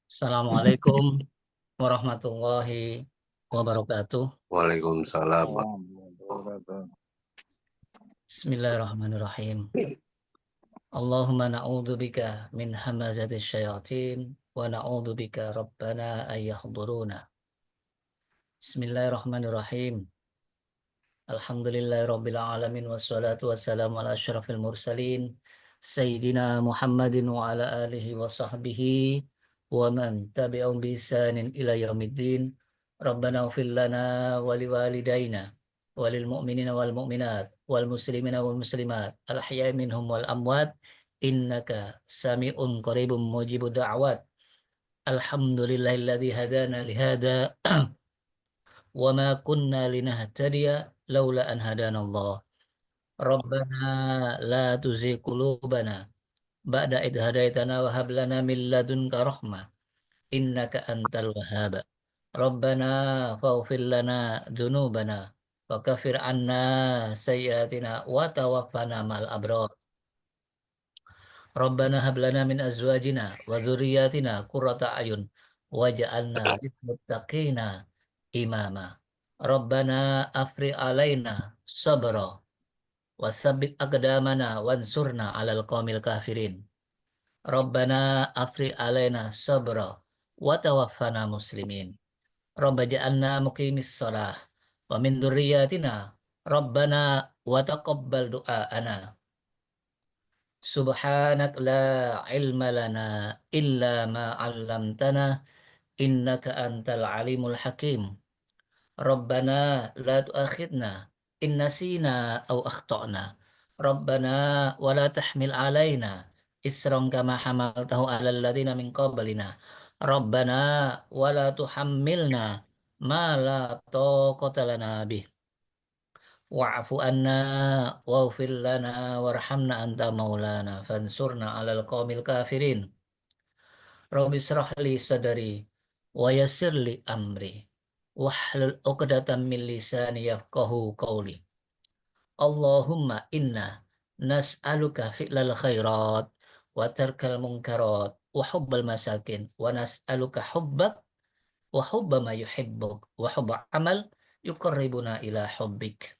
Assalamualaikum warahmatullahi wabarakatuh. Waalaikumsalam. Bismillahirrahmanirrahim. Allahumma na'udzubika min hamazati syayatin wa na'udzubika rabbana ay yahduruna. Bismillahirrahmanirrahim. Alhamdulillahirabbil alamin wassalatu wassalamu ala asyrafil mursalin sayyidina Muhammadin wa ala alihi wa sahbihi wa man tabi'ahum bi ihsanin ila yaumiddin. Rabbana ighfir lana wa liwalidayna wa lil mu'minina wal mu'minat wal muslimina wal muslimat al ahya'i minhum wal amwat innaka sami'un qaribun mujibud da'wat. Alhamdulillahilladzi hadana li hada wa ma kunna linahtadiya laula an hadanallah. Rabbana la tuzigh qulubana ba'da idh hadaitana wa hab lana min ladunka rahmah innaka antal wahhab. Rabbana faghfir lana dzunubana wa kaffir 'anna sayyi'atina wa tawaffana ma'al abrar. Rabbana hab lana min azwajina wa dzurriyyatina qurrata a'yun waj'alna lil muttaqina imama. Rabbana afrigh 'alaina sabra wasabbit aqdamana wansurna 'alal qaumil kafirin. Rabbana afrigh 'alaina sabra wa tawaffana muslimin. Rabbana ja'alna muqimis shalah wa min dzurriyyatina Rabbana wa taqabbal du'aana. Subhanak la ilma lana illa ma 'allamtana innaka antal alimul hakim. Rabbana la tu'akhidna in nasina aw akhtana. Rabbana wa la tahmil 'alaina isran kama hamaltahu 'alal ladzina min qablina. Rabbana wa la tuhammilna ma la taqata lana bih. Wa'fu anna waghfir lana warhamna anta maulana fansurna 'alal qaumil kafirin. Rabbi israh li sadri wa yassir li amri wahlul 'uqdatam min lisani yafqahu qawli. Allahumma inna nas'aluka fi'lal khairat wa tarkal munkarat wa hubbal masakin wa nas'aluka hubbak wa hubba ma yuhibbuk wa hubba amal yuqarribuna ila hubbik.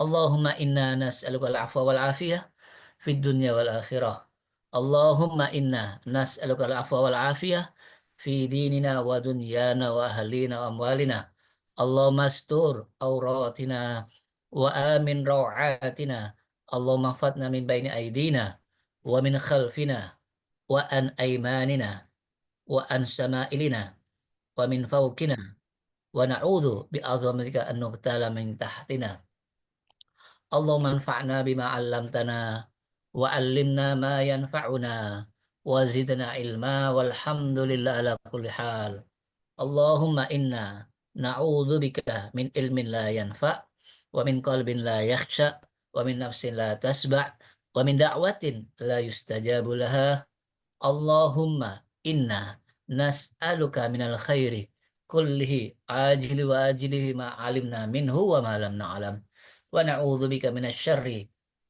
Allahumma inna nas'aluka al-'afwa wal 'afiyah fid dunya wal akhirah. Allahumma inna nas'aluka al-'afwa wal 'afiyah fi dinina wa dunyana wa ahlina wa amwalina. Allahumma astur auratina wa amin rawatina. Allahumma fatna min baini aidina wa min khalfina wa an aymanina wa an sama'ilina wa min fawqina wa na'udzu bi 'azamatika an nuqtala min tahtina. Allahumma anfa'na bima 'allamtana wa 'allimna ma yanfa'una wa zidna ilma walhamdulillah ala kulli hal. Allahumma inna na'udzubika min ilmin la yanfa' wa min qalbin la yakhsha wa min nafsin la tasba' wa min da'watin la yustajabu laha. Allahumma inna nas'aluka minal khairi kullihi ajili wa ajilihi ma 'alimna minhu wa ma lam na'lam. Wa na'udzubika minasy syarri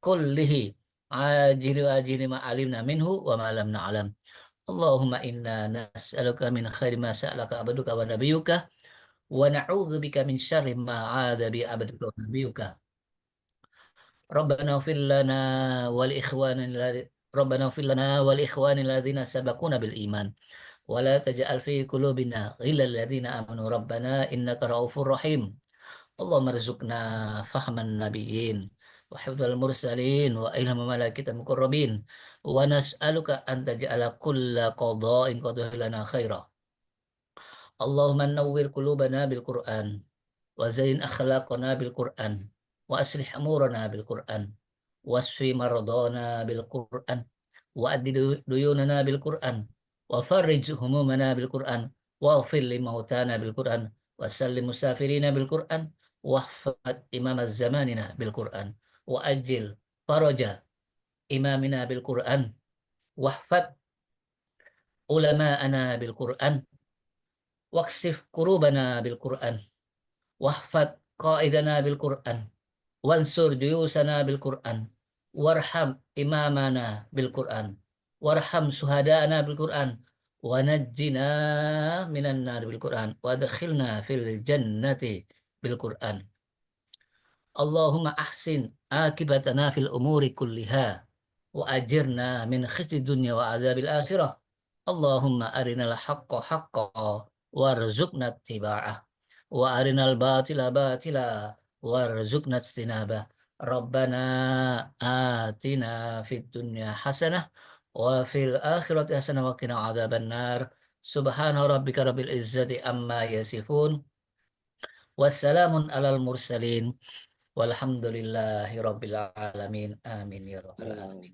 kullihi ajili wa ajili ma 'alimna minhu wa ma lam na'lam. Allahumma inna nas'aluka min khairi ma sa'alaka abduka wa nabiyyuka wa na'udzubika min syarri ma 'adza bi abduka wa nabiyyuka. Rabbana ighfir lana wal ikhwanina Rabbana ighfir lana wal ikhwanina alladzina sabaquna bil iman wa la taj'al fi qulubina ghillal ladzina amanu rabbana innaka ra'ufur rahim. Allahumma rzuqna fahman nabiyyin wa hifdzal mursalin wa ilham malaikatil muqarrabin wa nas'aluka an taj'ala kulla qada'in qada'ta lana khaira. Allahumma nawwir qulubana bil Qur'an wa zayin akhlaqana bil Qur'an wa aslih amurana bil Qur'an wasfi maradana bil Qur'an wa addi duyunana bil Qur'an wa farrij humumana bil Qur'an wa ighfir li mautana bil Qur'an wa sallim musafirina bil Qur'an wahfad imam zamanina bil Qur'an wa ajil faraja imamina bil Qur'an wahfad ulama'ana bil Qur'an waksif kurubana bil Qur'an wahfad qaidana bil Qur'an wansur juyusana bil Qur'an warham imamana bil Qur'an, warham suhadana bil Qur'an, wa najjina minan nar bil Qur'an, wa adkhilna fil jannati bil Qur'an. Allahumma ahsin akibatana fil umuri kulliha wa ajirna min khizyi dunya wa adzabil akhirah. Allahumma arinal haqqa haqqa warzuqna ittiba'ah wa arinal batila batila warzuqna ijtinabah. Rabbana atina fid dunya hasanah wa fil akhirati hasanah wa qina adzabannar. Subhana rabbika rabbil izzati amma yasifun. Wassalamun alal mursalin. Walhamdulillahi rabbil alamin. Amin ya rabbal alamin.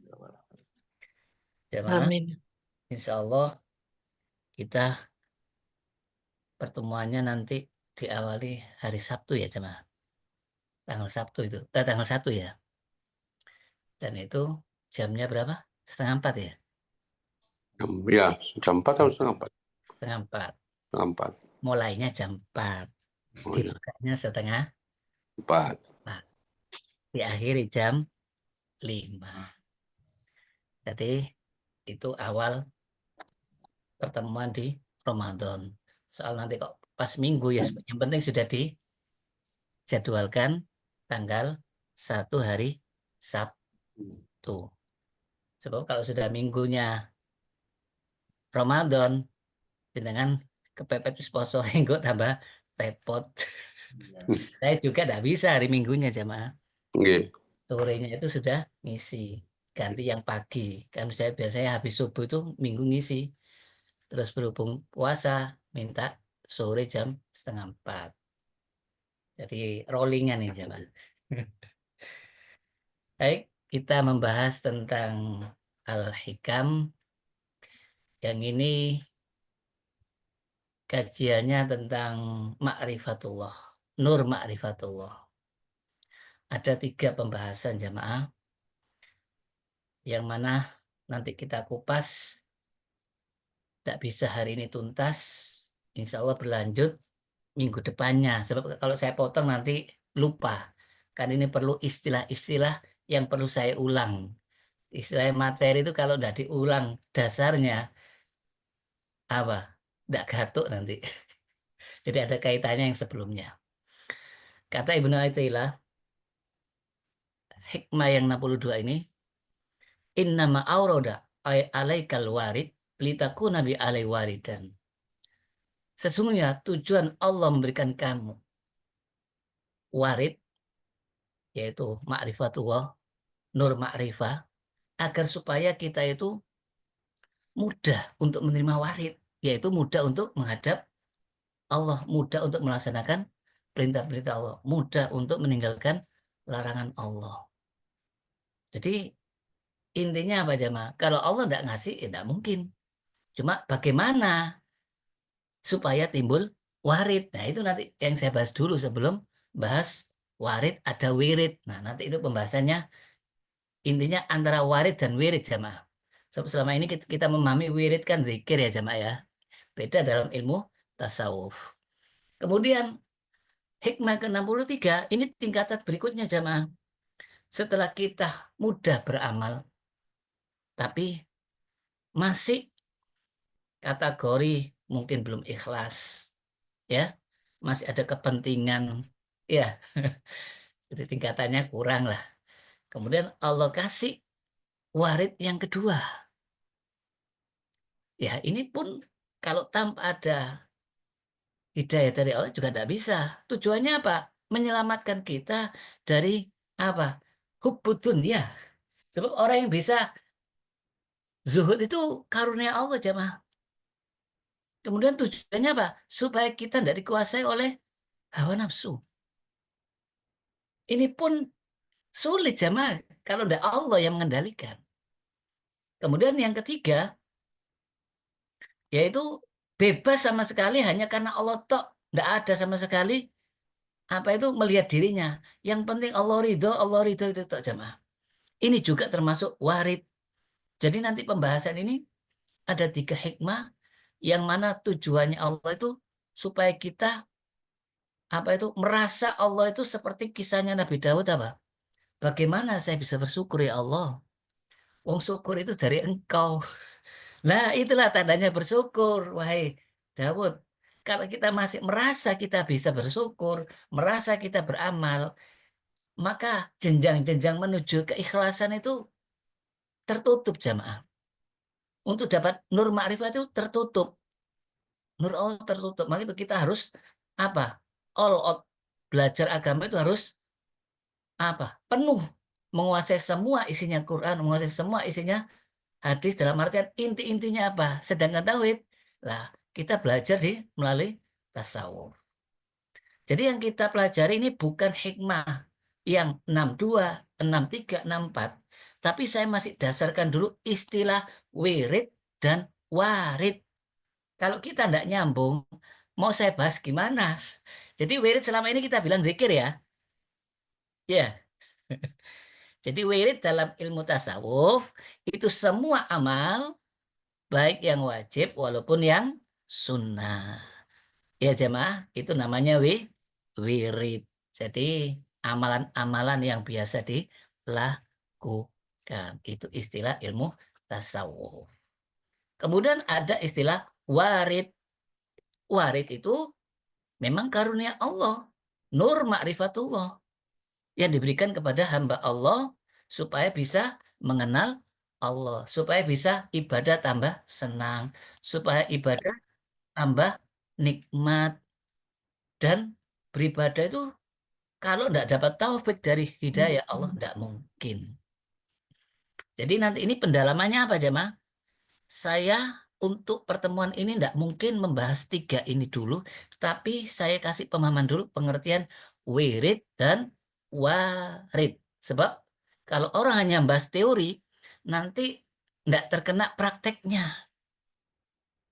Jamaah, Amin. insya Allah kita pertemuannya nanti diawali hari Sabtu ya jemaah. Tanggal Sabtu itu. Tanggal 1 ya. Dan itu jamnya berapa? 3:30 ya? Ya, jam 4 atau setengah 4? 3:30. Setengah 4. Mulainya jam 4. Oh, ya. Dibukanya 3:30. 4. Diakhiri jam 5. Jadi itu awal pertemuan di Ramadan. Soal nanti kok pas minggu ya yang penting sudah dijadwalkan tanggal 1 hari Sabtu. Sebab kalau sudah minggunya Ramadan dengan kepepet wis poso engko tambah repot. Saya juga tidak bisa hari minggunya jamaah. Nggih. Sorenya itu sudah ngisi. Ganti yang pagi. Kan saya biasanya habis subuh itu minggu ngisi. Terus berhubung puasa minta sore jam 3:30. Jadi rollingan nih jamaah. Baik, kita membahas tentang Al-Hikam. Yang ini kajiannya tentang ma'rifatullah, nur ma'rifatullah. Ada 3 pembahasan jamaah, yang mana nanti kita kupas, tidak bisa hari ini tuntas, insya Allah berlanjut minggu depannya. Sebab kalau saya potong nanti lupa, kan ini perlu istilah-istilah yang perlu saya ulang. Istilah materi itu kalau tidak diulang dasarnya, apa? Tidak gatuk nanti. Jadi ada kaitannya yang sebelumnya. Kata Ibnu Athaillah, hikmah yang 62 ini, innama auroda alaikal warid litakuna bi alai waridan. Sesungguhnya tujuan Allah memberikan kamu warid, yaitu ma'rifatullah, nur ma'rifah, agar supaya kita itu mudah untuk menerima warid, yaitu mudah untuk menghadap Allah, mudah untuk melaksanakan perintah-perintah Allah, mudah untuk meninggalkan larangan Allah. Jadi intinya apa jemaah? Kalau Allah tidak ngasih, ya tidak mungkin. Cuma bagaimana supaya timbul warid. Nah, itu nanti yang saya bahas dulu sebelum bahas warid ada wirid. Nah, nanti itu pembahasannya intinya antara warid dan wirid jamaah. Selama ini kita memahami wirid kan zikir ya jamaah ya. Beda dalam ilmu tasawuf. Kemudian hikmah ke-63 ini tingkatan berikutnya jamaah. Setelah kita mudah beramal tapi masih kategori mungkin belum ikhlas ya, masih ada kepentingan ya. Jadi tingkatannya kurang lah. Kemudian Allah kasih warid yang kedua. Ya ini pun kalau tanpa ada hidayah dari Allah juga tidak bisa. Tujuannya apa? Menyelamatkan kita dari apa? Hubbudun ya. Sebab orang yang bisa zuhud itu karunia Allah jemaah. Kemudian tujuannya apa? Supaya kita tidak dikuasai oleh hawa nafsu. Ini pun sulit jemaah kalau tidak Allah yang mengendalikan. Kemudian yang ketiga, yaitu bebas sama sekali hanya karena Allah tok. Tidak ada sama sekali apa itu melihat dirinya. Yang penting Allah ridho itu tok jemaah. Ini juga termasuk warid. Jadi nanti pembahasan ini ada 3 hikmah yang mana tujuannya Allah itu supaya kita apa itu merasa Allah itu seperti kisahnya Nabi Daud apa? Bagaimana saya bisa bersyukur ya Allah? Wong syukur itu dari Engkau. Nah, itulah tandanya bersyukur, wahai Daud. Kalau kita masih merasa kita bisa bersyukur, merasa kita beramal, maka jenjang-jenjang menuju keikhlasan itu tertutup jamaah. Untuk dapat nur ma'rifat itu tertutup. Nur Allah tertutup. Maka itu kita harus apa? All out. Belajar agama itu harus apa? Penuh. Menguasai semua isinya Quran, menguasai semua isinya hadis dalam artian inti-intinya apa? Sedangkan tauhid, lah kita belajar melalui tasawuf. Jadi yang kita pelajari ini bukan hikmah yang 62, 63, 64, tapi saya masih dasarkan dulu istilah wirid dan warid. Kalau kita tidak nyambung, mau saya bahas gimana? Jadi wirid selama ini kita bilang zikir ya. Ya, jadi wirid dalam ilmu tasawuf itu semua amal baik yang wajib walaupun yang sunnah. Ya jemaah, itu namanya wirid. Jadi amalan-amalan yang biasa dilakukan. Itu istilah ilmu tasawuf. Kemudian ada istilah warid. Warid itu memang karunia Allah. Nur ma'rifatullah yang diberikan kepada hamba Allah supaya bisa mengenal Allah. Supaya bisa ibadah tambah senang. Supaya ibadah tambah nikmat. Dan beribadah itu kalau tidak dapat taufik dari hidayah Allah, tidak mungkin. Jadi nanti ini pendalamannya apa, Jemaah? Saya untuk pertemuan ini tidak mungkin membahas tiga ini dulu, tapi saya kasih pemahaman dulu pengertian wirid dan warid. Sebab kalau orang hanya bahas teori, nanti tidak terkena prakteknya.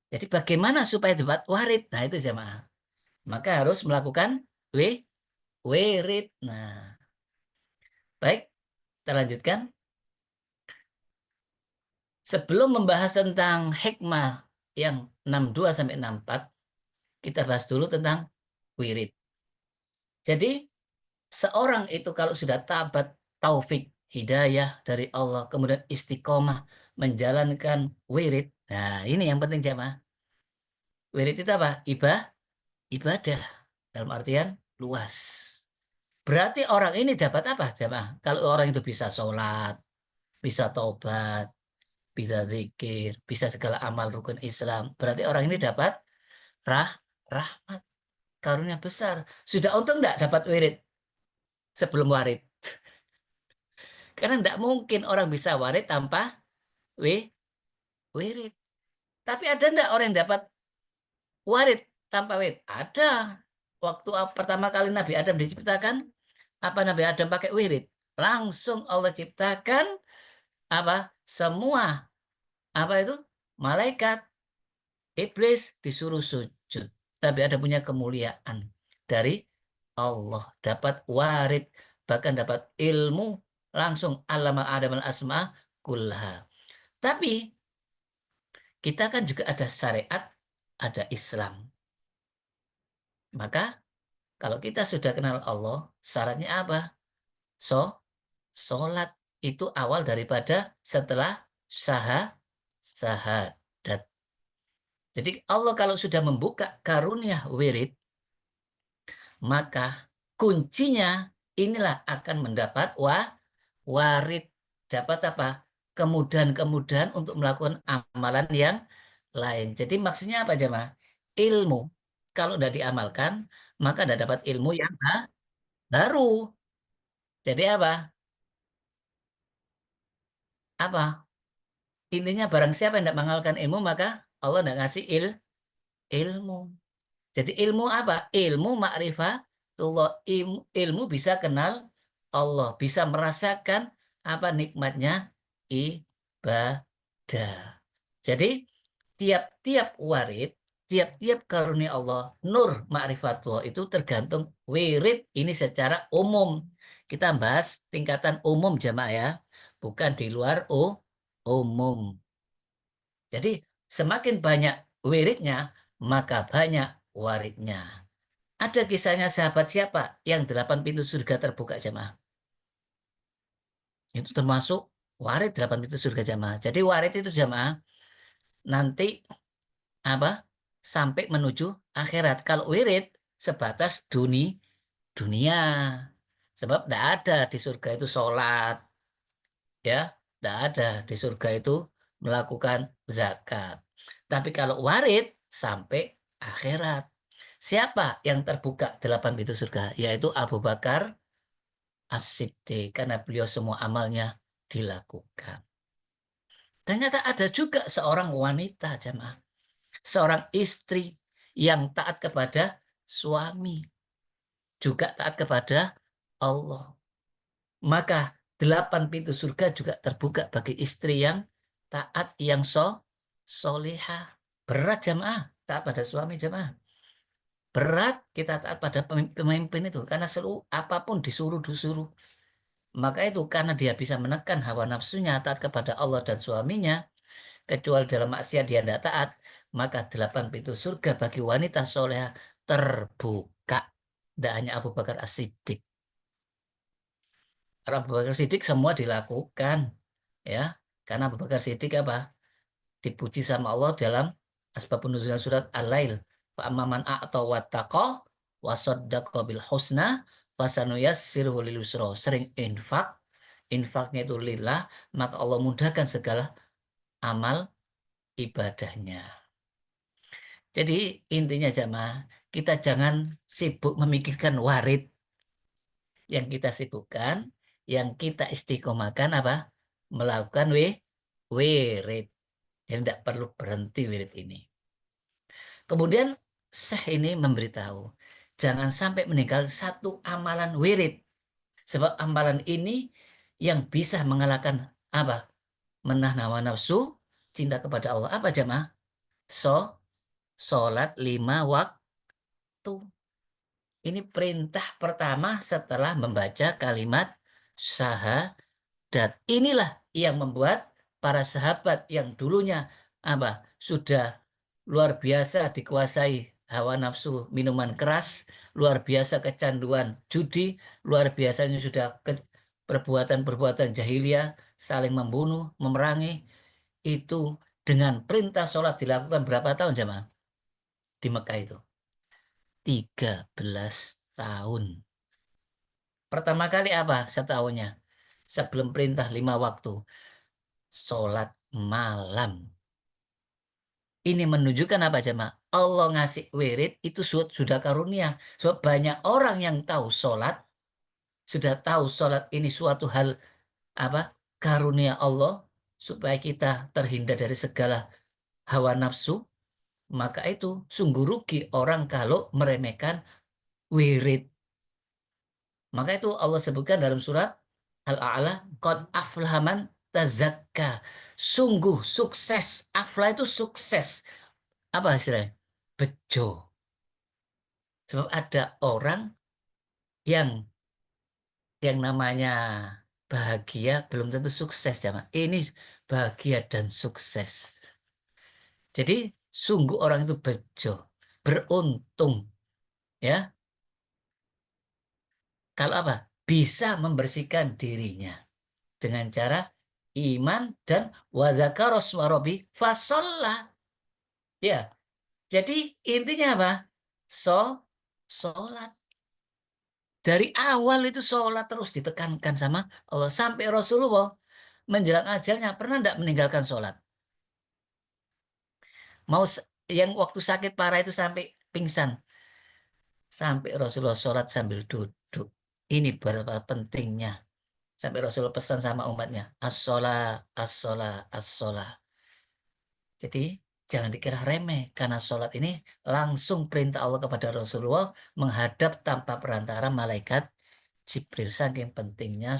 Jadi bagaimana supaya dapat warid? Nah itu Jemaah. Maka harus melakukan wirid. Nah, baik, kita lanjutkan. Sebelum membahas tentang hikmah yang 62 sampai 64, kita bahas dulu tentang wirid. Jadi, seorang itu kalau sudah tabat taufik hidayah dari Allah, kemudian istiqomah menjalankan wirid. Nah, ini yang penting jamaah. Wirid itu apa? Ibadah dalam artian luas. Berarti orang ini dapat apa jamaah? Kalau orang itu bisa sholat, bisa taubat, bisa zikir, bisa segala amal rukun Islam. Berarti orang ini dapat rah rahmat, karunia besar. Sudah untung enggak dapat wirid sebelum warid. Karena enggak mungkin orang bisa warid tanpa wi wirid. Tapi ada enggak orang yang dapat warid tanpa wirid? Ada. Waktu pertama kali Nabi Adam diciptakan, apa Nabi Adam pakai wirid? Langsung Allah ciptakan apa? Semua apa itu? Malaikat. Iblis disuruh sujud. Tapi ada punya kemuliaan dari Allah. Dapat warid. Bahkan dapat ilmu langsung. Allama Adam al-asma kullaha. Tapi kita kan juga ada syariat, ada Islam. Maka kalau kita sudah kenal Allah, syaratnya apa? So, sholat itu awal daripada setelah syahadat. Jadi Allah kalau sudah membuka karunia wirid, maka kuncinya inilah akan mendapat warid. Dapat apa? Kemudahan-kemudahan untuk melakukan amalan yang lain. Jadi maksudnya apa jemaah? Ilmu. Kalau tidak diamalkan, maka tidak dapat ilmu yang baru. Jadi apa? Apa? Intinya barang siapa yang tidak mengamalkan ilmu, maka Allah tidak ngasih ilmu. Jadi ilmu apa? Ilmu ma'rifatullah. Ilmu bisa kenal Allah, bisa merasakan apa nikmatnya ibadah. Jadi tiap-tiap warid, tiap-tiap karunia Allah, nur ma'rifatullah itu tergantung wirid ini secara umum. Kita bahas tingkatan umum jamaah ya, bukan di luar umum. Jadi semakin banyak wiridnya, maka banyak waridnya. Ada kisahnya sahabat siapa yang 8 pintu surga terbuka jemaah? Itu termasuk warid 8 pintu surga jamaah. Jadi warid itu jamaah nanti apa? Sampai menuju akhirat. Kalau wirid sebatas dunia. Sebab tidak ada di surga itu sholat, ya, tidak ada di surga itu melakukan zakat. Tapi kalau warid sampai akhirat. Siapa yang terbuka 8 pintu surga? Yaitu Abu Bakar As-Siddiq, karena beliau semua amalnya dilakukan. Ternyata ada juga seorang wanita jamaah, seorang istri yang taat kepada suami, juga taat kepada Allah. Maka 8 pintu surga juga terbuka bagi istri yang taat, yang solihah. Berat jamaah, taat pada suami jamaah. Berat kita taat pada pemimpin itu, karena seluruh apapun disuruh. Maka itu karena dia bisa menekan hawa nafsunya, taat kepada Allah dan suaminya, kecuali dalam maksiat dia tidak taat, maka 8 pintu surga bagi wanita soleha terbuka. Tidak hanya Abu Bakar As-Siddiq. Karena Abu Bakar Siddiq semua dilakukan, ya, karena Abu Bakar Siddiq apa, dipuji sama Allah dalam asbabun nuzul surat Al-Lail, fa amman a'ta wattaqa wa saddaqa bil husna fasanuyassiruhu lil yusra. Sering infaknya itu lillah, maka Allah mudahkan segala amal ibadahnya. Jadi intinya jamaah, kita jangan sibuk memikirkan warid. Yang kita sibukkan, yang kita istiqomahkan apa? Melakukan wirid. Jadi tidak perlu berhenti wirid ini. Kemudian Syekh ini memberitahu, jangan sampai meninggal satu amalan wirid. Sebab amalan ini yang bisa mengalahkan apa? Menahan hawa nafsu, cinta kepada Allah. Apa jamaah? Sholat 5 waktu. Ini perintah pertama setelah membaca kalimat syahadat. Inilah yang membuat para sahabat yang dulunya apa? Sudah luar biasa dikuasai hawa nafsu minuman keras, luar biasa kecanduan judi, luar biasanya sudah perbuatan-perbuatan jahiliyah, saling membunuh, memerangi, itu dengan perintah sholat dilakukan berapa tahun jemaah di Mekah itu? 13 tahun. Pertama kali apa setahunnya? Sebelum perintah 5 waktu. Sholat malam. Ini menunjukkan apa jemaah? Allah ngasih wirid itu sudah karunia. Sebab banyak orang yang tahu sholat, sudah tahu sholat ini suatu hal apa? Karunia Allah supaya kita terhindar dari segala hawa nafsu. Maka itu sungguh rugi orang kalau meremehkan wirid. Maka itu Allah sebutkan dalam surat Al-A'la, qad aflaha man tazakka. Sungguh sukses. Aflah itu sukses. Apa istilahnya? Bejo. Sebab ada orang yang namanya bahagia belum tentu sukses ya, Mak. Ini bahagia dan sukses. Jadi sungguh orang itu bejo, beruntung ya. Kalau apa? Bisa membersihkan dirinya dengan cara iman dan wadzakara rasmarobi fasollah. Ya, jadi intinya apa? So, sholat. Dari awal itu sholat terus ditekankan sama Allah. Sampai Rasulullah menjelang ajalnya pernah tidak meninggalkan sholat. Mau yang waktu sakit parah itu sampai pingsan. Sampai Rasulullah sholat sambil duduk. Ini berapa pentingnya. Sampai Rasulullah pesan sama umatnya. As-sholah, as-sholah, as-sholah. Jadi jangan dikira remeh. Karena sholat ini langsung perintah Allah kepada Rasulullah menghadap tanpa perantara malaikat Jibril. Saking pentingnya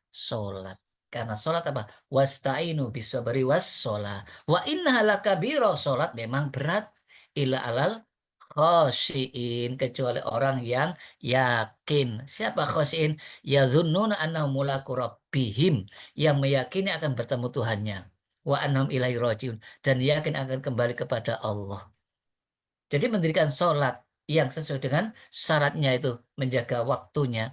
sholat. Karena sholat apa? Wasta'inu bisabari was-sholat. Wa innaha lakabira. Sholat memang berat. Ila alal khosyiin. Kecuali orang yang yakin. Siapa khosyiin? Yadhunnuna annahum mulaku rabbihim. Yang meyakini akan bertemu Tuhannya. Wa annahum ilaihi rajiun. Dan yakin akan kembali kepada Allah. Jadi mendirikan sholat yang sesuai dengan syaratnya itu menjaga waktunya,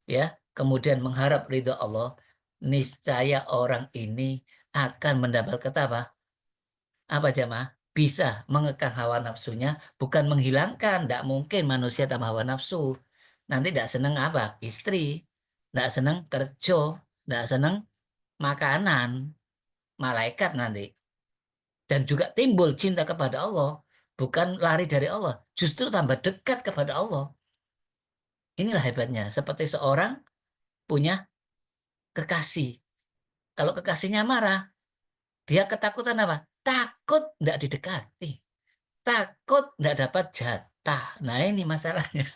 ya, kemudian mengharap ridho Allah, niscaya orang ini akan mendapatkan apa? Apa jamaah? Bisa mengekang hawa nafsunya, bukan menghilangkan. Tidak mungkin manusia tambah hawa nafsu. Nanti tidak senang apa? Istri. Tidak senang kerja. Tidak senang makanan. Malaikat nanti. Dan juga timbul cinta kepada Allah. Bukan lari dari Allah. Justru tambah dekat kepada Allah. Inilah hebatnya. Seperti seorang punya kekasih. Kalau kekasihnya marah, dia ketakutan apa? Takut tidak didekati. Takut tidak dapat jatah. Nah ini masalahnya.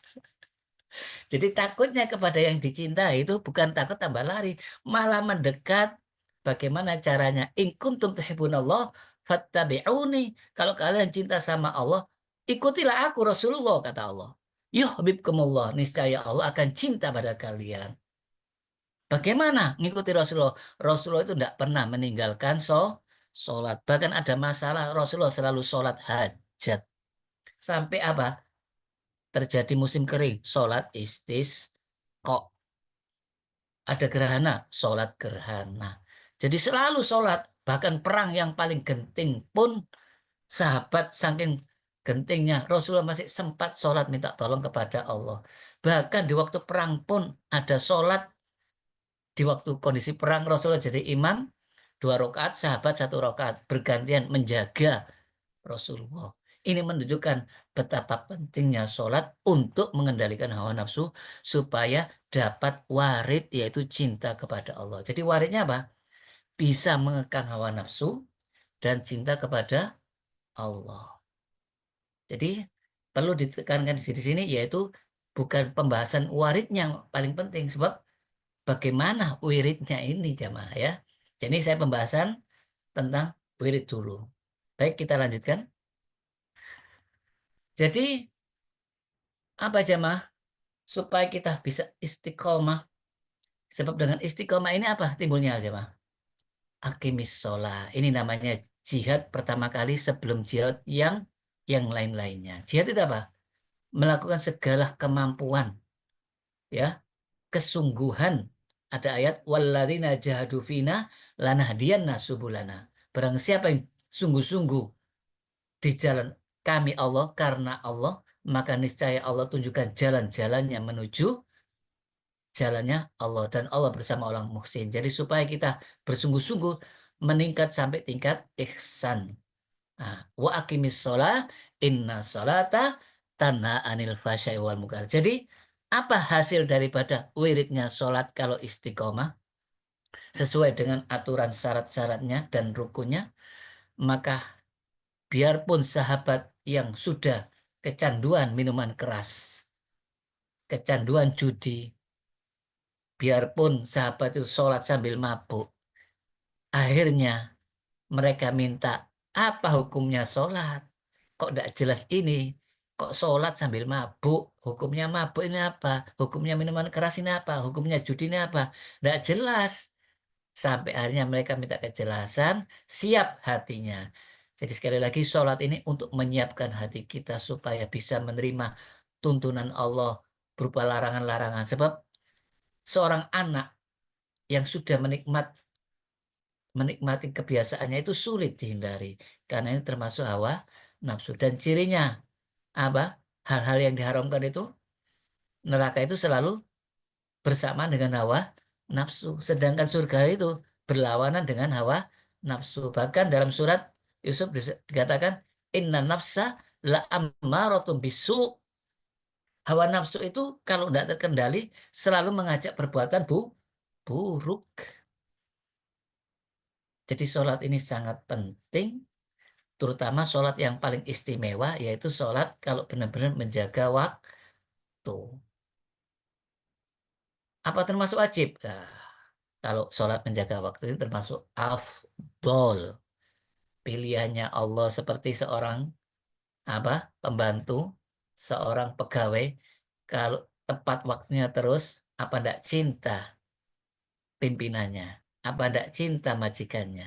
Jadi takutnya kepada yang dicintai itu bukan takut tambah lari, malah mendekat. Bagaimana caranya? In kuntum tuhibbunallah fattabi'uni. Kalau kalian cinta sama Allah, ikutilah aku Rasulullah kata Allah. Yuhibbukumullah, niscaya Allah akan cinta pada kalian. Bagaimana mengikuti Rasulullah? Rasulullah itu tidak pernah meninggalkan sholat. Bahkan ada masalah Rasulullah selalu sholat hajat. Sampai apa? Terjadi musim kering, sholat kok ada gerhana, sholat gerhana. Jadi selalu sholat, bahkan perang yang paling genting pun sahabat saking gentingnya Rasulullah masih sempat sholat minta tolong kepada Allah. Bahkan di waktu perang pun ada sholat, di waktu kondisi perang Rasulullah jadi imam, 2 rakaat, sahabat 1 rakaat, bergantian menjaga Rasulullah. Ini menunjukkan betapa pentingnya sholat untuk mengendalikan hawa nafsu supaya dapat warid yaitu cinta kepada Allah. Jadi waridnya apa? Bisa mengekang hawa nafsu dan cinta kepada Allah. Jadi perlu ditekankan di sini yaitu bukan pembahasan waridnya yang paling penting sebab bagaimana wiridnya ini jamaah ya. Jadi saya pembahasan tentang wirid dulu. Baik kita lanjutkan. Jadi apa jamaah? Supaya kita bisa istiqomah. Sebab dengan istiqomah ini apa timbulnya jemaah? Akimis sholat. Ini namanya jihad pertama kali sebelum jihad yang lain-lainnya. Jihad itu apa? Melakukan segala kemampuan, ya, kesungguhan. Ada ayat walladzina jahadu fina lanahdiyanna subulana. Barang siapa yang sungguh-sungguh di jalan kami Allah karena Allah, maka niscaya Allah tunjukkan jalan-jalannya menuju jalannya Allah dan Allah bersama orang muhsin. Jadi supaya kita bersungguh-sungguh meningkat sampai tingkat ihsan. Nah, wa aqimis sholah inna sholata tanha anil fahsya'i wal munkar. Jadi apa hasil daripada wiridnya sholat kalau istiqomah sesuai dengan aturan syarat-syaratnya dan rukunnya, maka biarpun sahabat yang sudah kecanduan minuman keras, kecanduan judi, biarpun sahabat itu sholat sambil mabuk, akhirnya mereka minta, apa hukumnya sholat? Kok tidak jelas ini? Kok sholat sambil mabuk? Hukumnya mabuk ini apa? Hukumnya minuman keras ini apa? Hukumnya judi ini apa? Tidak jelas. Sampai akhirnya mereka minta kejelasan, siap hatinya. Jadi sekali lagi sholat ini untuk menyiapkan hati kita supaya bisa menerima tuntunan Allah berupa larangan-larangan. Sebab seorang anak yang sudah menikmati kebiasaannya itu sulit dihindari karena ini termasuk hawa nafsu dan cirinya apa hal-hal yang diharamkan itu neraka itu selalu bersamaan dengan hawa nafsu sedangkan surga itu berlawanan dengan hawa nafsu bahkan dalam surat Yusuf dikatakan inna nafsa la ammaratun bisu hawa nafsu itu kalau tidak terkendali selalu mengajak perbuatan buruk. Jadi sholat ini sangat penting, terutama sholat yang paling istimewa, yaitu sholat kalau benar-benar menjaga waktu. Apa termasuk wajib? Nah, kalau sholat menjaga waktu itu termasuk afdol. Pilihannya Allah seperti seorang apa pembantu, seorang pegawai. Kalau tepat waktunya terus, apa ndak cinta pimpinannya? Apa ndak cinta majikannya?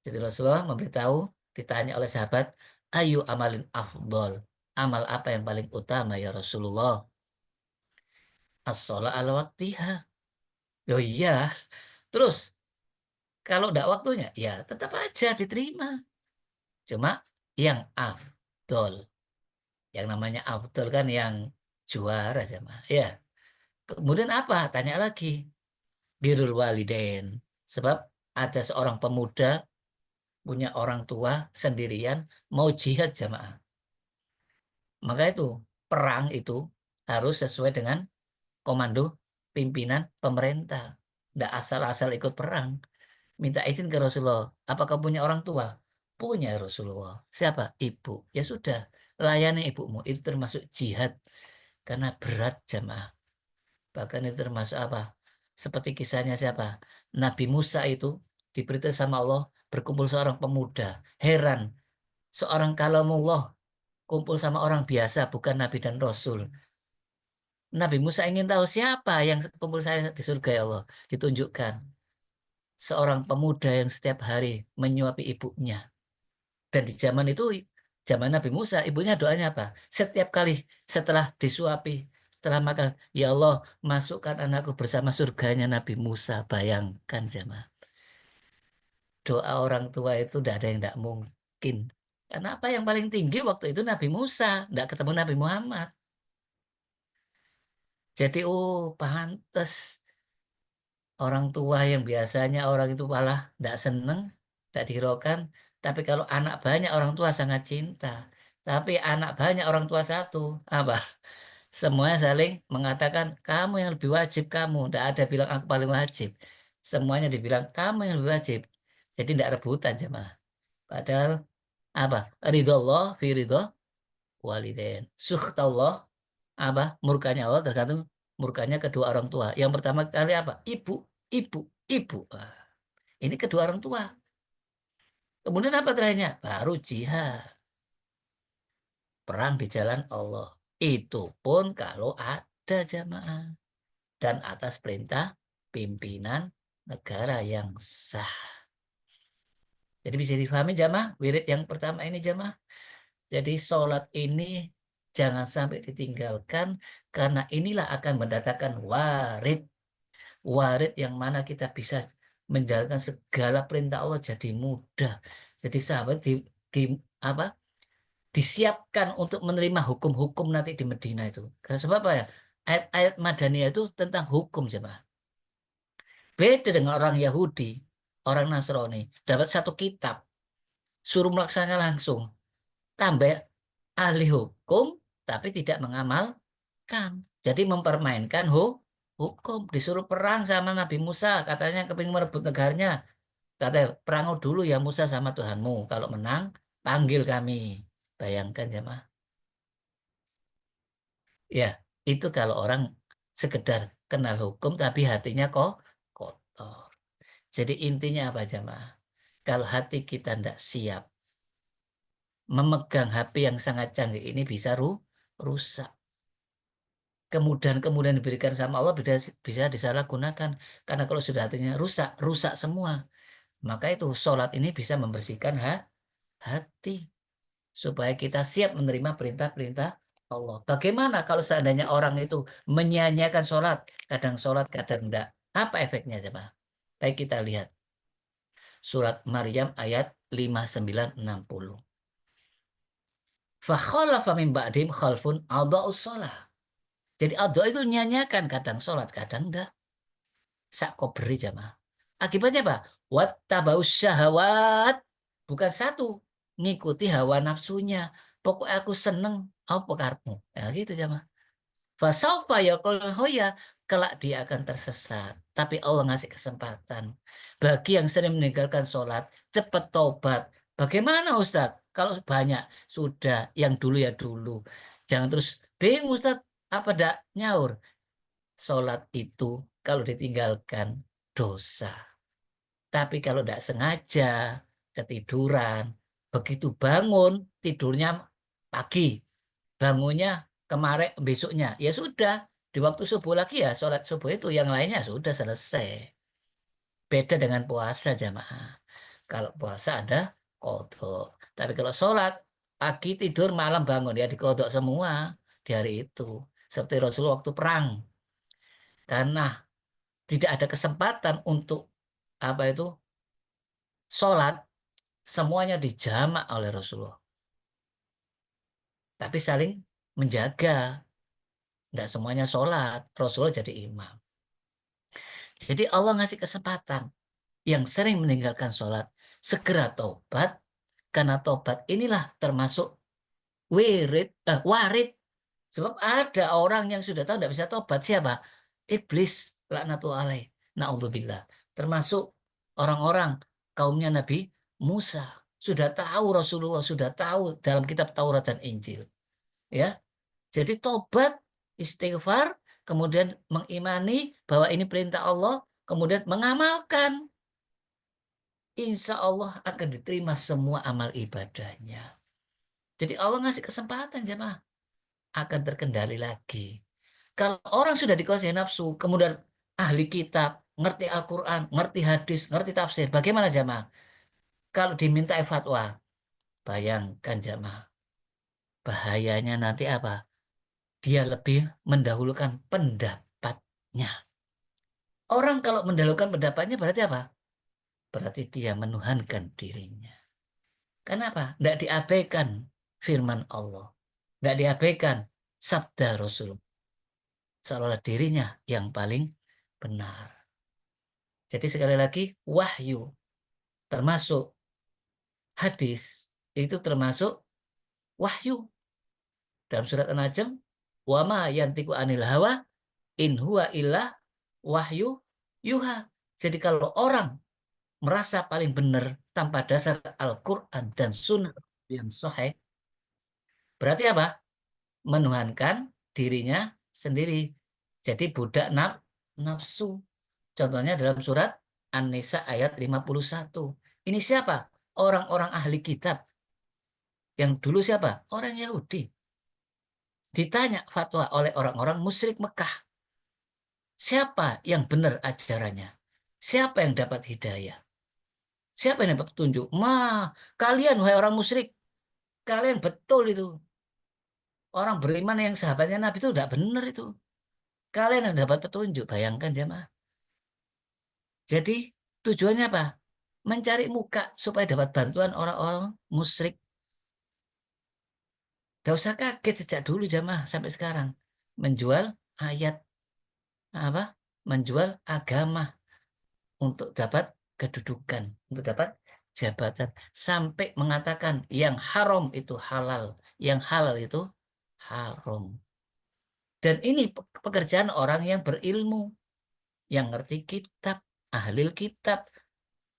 Jadi Rasulullah memberitahu, ditanya oleh sahabat, ayu amalin afdol. Amal apa yang paling utama ya Rasulullah? as-shalah ala waktiha. Loh iya, terus kalau ndak waktunya, ya tetap aja diterima. Cuma yang afdol, yang namanya afdol kan yang juara jamaah. Ya, kemudian apa? Tanya lagi, birrul walidain. Sebab ada seorang pemuda punya orang tua sendirian mau jihad jamaah. Maka itu perang itu harus sesuai dengan komando pimpinan pemerintah. Nggak asal-asal ikut perang. Minta izin ke Rasulullah. Apakah punya orang tua? Punya Rasulullah. Siapa? Ibu. Ya sudah, layani ibumu. Itu termasuk jihad. Karena berat jamaah. Bahkan itu termasuk apa? Seperti kisahnya siapa? Nabi Musa itu diberitahu sama Allah berkumpul seorang pemuda. Heran, seorang kalamullah kumpul sama orang biasa, bukan Nabi dan Rasul. Nabi Musa ingin tahu siapa yang kumpul saya di surga ya Allah. Ditunjukkan seorang pemuda yang setiap hari menyuapi ibunya. Dan di zaman itu, zaman Nabi Musa, ibunya doanya apa? Setiap kali setelah disuapi, setelah makan, ya Allah, masukkan anakku bersama surganya Nabi Musa. Bayangkan jemaah. Doa orang tua itu tidak ada yang tidak mungkin. Karena apa yang paling tinggi waktu itu Nabi Musa, tidak ketemu Nabi Muhammad. Jadi, pantas orang tua yang biasanya orang itu malah tidak seneng, tidak dihiraukan. Tapi kalau anak banyak orang tua sangat cinta. Tapi anak banyak orang tua satu, apa? Semuanya saling mengatakan kamu yang lebih wajib kamu. Tidak ada bilang aku paling wajib. Semuanya dibilang kamu yang lebih wajib. Jadi tidak rebutan jemaah. Padahal apa? Ridho Allah fi ridho walidain. Sukhtallah apa? Murkanya Allah tergantung murkanya kedua orang tua. Yang pertama kali apa? Ibu, ibu, ibu. Ini kedua orang tua. Kemudian apa terakhirnya? Baru jihad. Perang di jalan Allah. Itu pun kalau ada jamaah. Dan atas perintah pimpinan negara yang sah. Jadi bisa difahami jamaah. Wirid yang pertama ini jamaah. Jadi sholat ini jangan sampai ditinggalkan. Karena inilah akan mendatangkan warid. Warid yang mana kita bisa menjalankan segala perintah Allah jadi mudah. Jadi sahabat di apa disiapkan untuk menerima hukum-hukum nanti di Medina itu. Karena sebab apa ya? Ayat-ayat Madaniyah itu tentang hukum jemaah. Beda dengan orang Yahudi, orang Nasrani, dapat satu kitab, suruh melaksanakan langsung. Tambah ahli hukum, tapi tidak mengamalkan. Jadi mempermainkan hukum. Disuruh perang sama Nabi Musa, katanya kepingin merebut negaranya. Katanya, perang dulu ya Musa sama Tuhanmu. Kalau menang, panggil kami. Bayangkan jemaah. Ya, itu kalau orang sekedar kenal hukum tapi hatinya kok kotor. Jadi intinya apa jemaah? Kalau hati kita tidak siap, memegang HP yang sangat canggih ini bisa rusak. Kemudahan-kemudahan diberikan sama Allah bisa disalahgunakan. Karena kalau sudah hatinya rusak, rusak semua. Maka itu sholat ini bisa membersihkan hati. Supaya kita siap menerima perintah-perintah Allah. Bagaimana kalau seandainya orang itu menyia-nyiakan sholat, kadang enggak. Apa efeknya coba? Baik kita lihat surat Maryam ayat 5960. Fakhalafa min ba'dim khalfun adha'us shalah. Jadi adha itu nyanyiakan kadang sholat, kadang enggak. Sak beri jamaah. Akibatnya apa? Wattabaus syahawat. Bukan satu. Ngikuti hawa nafsunya. Pokoknya aku seneng. Apa karepmu? Ya gitu jamaah. Fasaufa yaqul hoya. Kelak dia akan tersesat. Tapi Allah ngasih kesempatan. Bagi yang sering meninggalkan sholat. Cepat tobat. Bagaimana Ustadz? Kalau banyak. Sudah. Yang dulu ya dulu. Jangan terus bingung Ustadz. Apa dak nyaur? Sholat itu kalau ditinggalkan dosa. Tapi kalau tidak sengaja ketiduran, begitu bangun tidurnya pagi, bangunnya kemarin besoknya, ya sudah di waktu subuh lagi ya sholat subuh itu yang lainnya sudah selesai. Beda dengan puasa jamaah. Kalau puasa ada kodok. Tapi kalau sholat pagi tidur malam bangun ya dikodok semua di hari itu. Seperti Rasulullah waktu perang. karena tidak ada kesempatan untuk apa itu sholat, semuanya dijamak oleh Rasulullah. Tapi saling menjaga, tidak semuanya sholat, Rasulullah jadi imam. Jadi Allah ngasih kesempatan yang sering meninggalkan sholat, segera tobat, karena tobat inilah termasuk warid. Sebab ada orang yang sudah tahu tidak bisa tobat. Siapa? Iblis, laknatullah alaih. Na'udzubillah. Termasuk orang-orang kaumnya Nabi Musa. Sudah tahu Rasulullah, sudah tahu dalam kitab Taurat dan Injil. Ya, jadi tobat, istighfar, kemudian mengimani bahwa ini perintah Allah, kemudian mengamalkan. Insya Allah akan diterima semua amal ibadahnya. Jadi Allah ngasih kesempatan jemaah, akan terkendali lagi. Kalau orang sudah dikuasai nafsu, kemudian ahli kitab, ngerti Al-Quran, ngerti hadis, ngerti tafsir, bagaimana jamaah? Kalau diminta fatwa, bayangkan jamaah, bahayanya nanti apa? Dia lebih mendahulukan pendapatnya. Orang kalau mendahulukan pendapatnya berarti apa? Berarti dia menuhankan dirinya. Kenapa? Tidak diabaikan firman Allah. Tidak diabaikan sabda Rasul. Seolah dirinya yang paling benar. Jadi sekali lagi, wahyu termasuk hadis itu termasuk wahyu. Dalam surat An-Najm, wa ma yantiqu anil hawa in huwa illa wahyu yuha. Jadi kalau orang merasa paling benar tanpa dasar Al-Quran dan Sunnah yang sahih, berarti apa? Menuhankan dirinya sendiri. Jadi budak nafsu. Contohnya dalam surat An-Nisa ayat 51. Ini siapa? Orang-orang ahli kitab. Yang dulu siapa? Orang Yahudi. Ditanya fatwa oleh orang-orang musyrik Mekah. Siapa yang benar ajarannya? Siapa yang dapat hidayah? Siapa yang dapat petunjuk? Kalian wahai orang musyrik, kalian betul itu. Orang beriman yang sahabatnya Nabi itu tidak benar itu. Kalian yang dapat petunjuk, bayangkan jemaah. Jadi tujuannya apa? Mencari muka supaya dapat bantuan orang-orang musyrik. Gak usah kaget sejak dulu jamaah sampai sekarang. Menjual ayat apa? Menjual agama untuk dapat kedudukan, untuk dapat jabatan. Sampai mengatakan yang haram itu halal, yang halal itu haram. Dan ini pekerjaan orang yang berilmu, yang ngerti kitab, ahli kitab.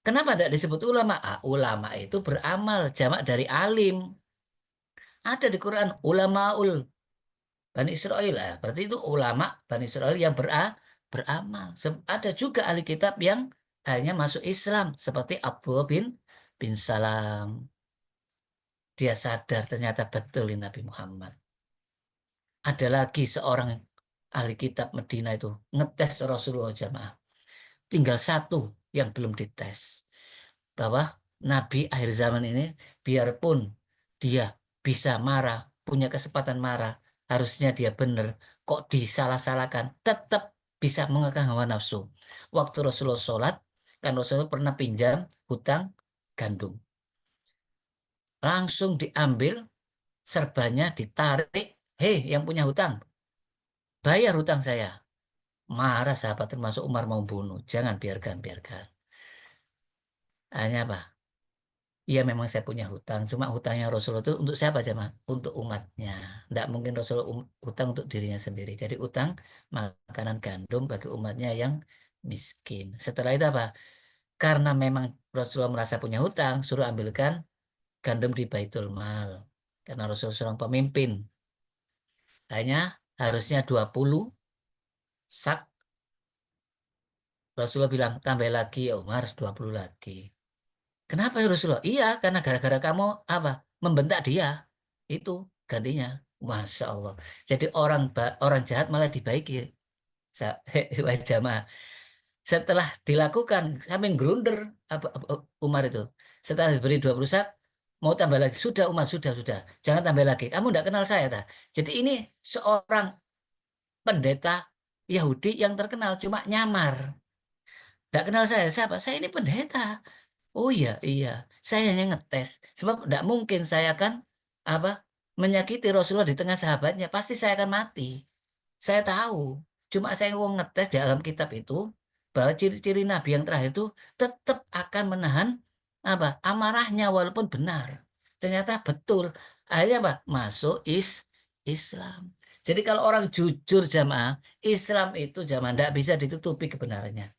Kenapa tidak disebut ulama? Ulama itu beramal, jamak dari alim. Ada di Quran ulamaul Bani Israel. Berarti itu ulama Bani Israel yang beramal. Ada juga ahli kitab yang akhirnya masuk Islam seperti Abdullah bin Salam. Dia sadar ternyata betul ini Nabi Muhammad. Ada lagi seorang ahli kitab Medina itu ngetes Rasulullah jamaah. Tinggal satu yang belum dites. Bahwa Nabi akhir zaman ini biarpun dia bisa marah, punya kesempatan marah, harusnya dia benar, kok disalah-salahkan, tetap bisa mengekang hawa nafsu. Waktu Rasulullah sholat, kan Rasulullah pernah pinjam hutang gandum. Langsung diambil, serbanya ditarik, hei yang punya hutang, bayar hutang saya. Marah sahabat termasuk Umar mau bunuh. Jangan biarkan. Hanya apa? Iya memang saya punya hutang, cuma hutangnya Rasulullah itu untuk siapa Mas? Untuk umatnya. Tidak mungkin Rasulullah hutang untuk dirinya sendiri. Jadi utang makanan gandum bagi umatnya yang miskin. Setelah itu apa? Karena memang Rasulullah merasa punya hutang, suruh ambilkan gandum di Baitul Mal. Karena Rasulullah seorang pemimpin. Hanya harusnya 20 sak. Rasulullah bilang tambah lagi, ya Umar 20 lagi. Kenapa ya Rasulullah? Iya, karena gara-gara kamu apa? Membentak dia. Itu gantinya. Masya Allah. Jadi orang jahat malah dibaiki. Wahai jamaah. Setelah dilakukan, sampai grunder Umar itu. Setelah diberi 20 sak, mau tambah lagi. Sudah Umar, sudah. Jangan tambah lagi. Kamu tidak kenal saya, tak? Jadi ini seorang pendeta Yahudi yang terkenal, cuma nyamar. Nggak kenal saya, siapa? Saya ini pendeta. Oh iya, iya. Saya hanya ngetes. Sebab tidak mungkin saya akan apa menyakiti Rasulullah di tengah sahabatnya. Pasti saya akan mati. Saya tahu. Cuma saya mau ngetes di dalam kitab itu bahwa ciri-ciri Nabi yang terakhir itu tetap akan menahan amarahnya walaupun benar. Ternyata betul. Akhirnya apa? Masuk Islam. Jadi kalau orang jujur jamaah, Islam itu jamaah tidak bisa ditutupi kebenarannya.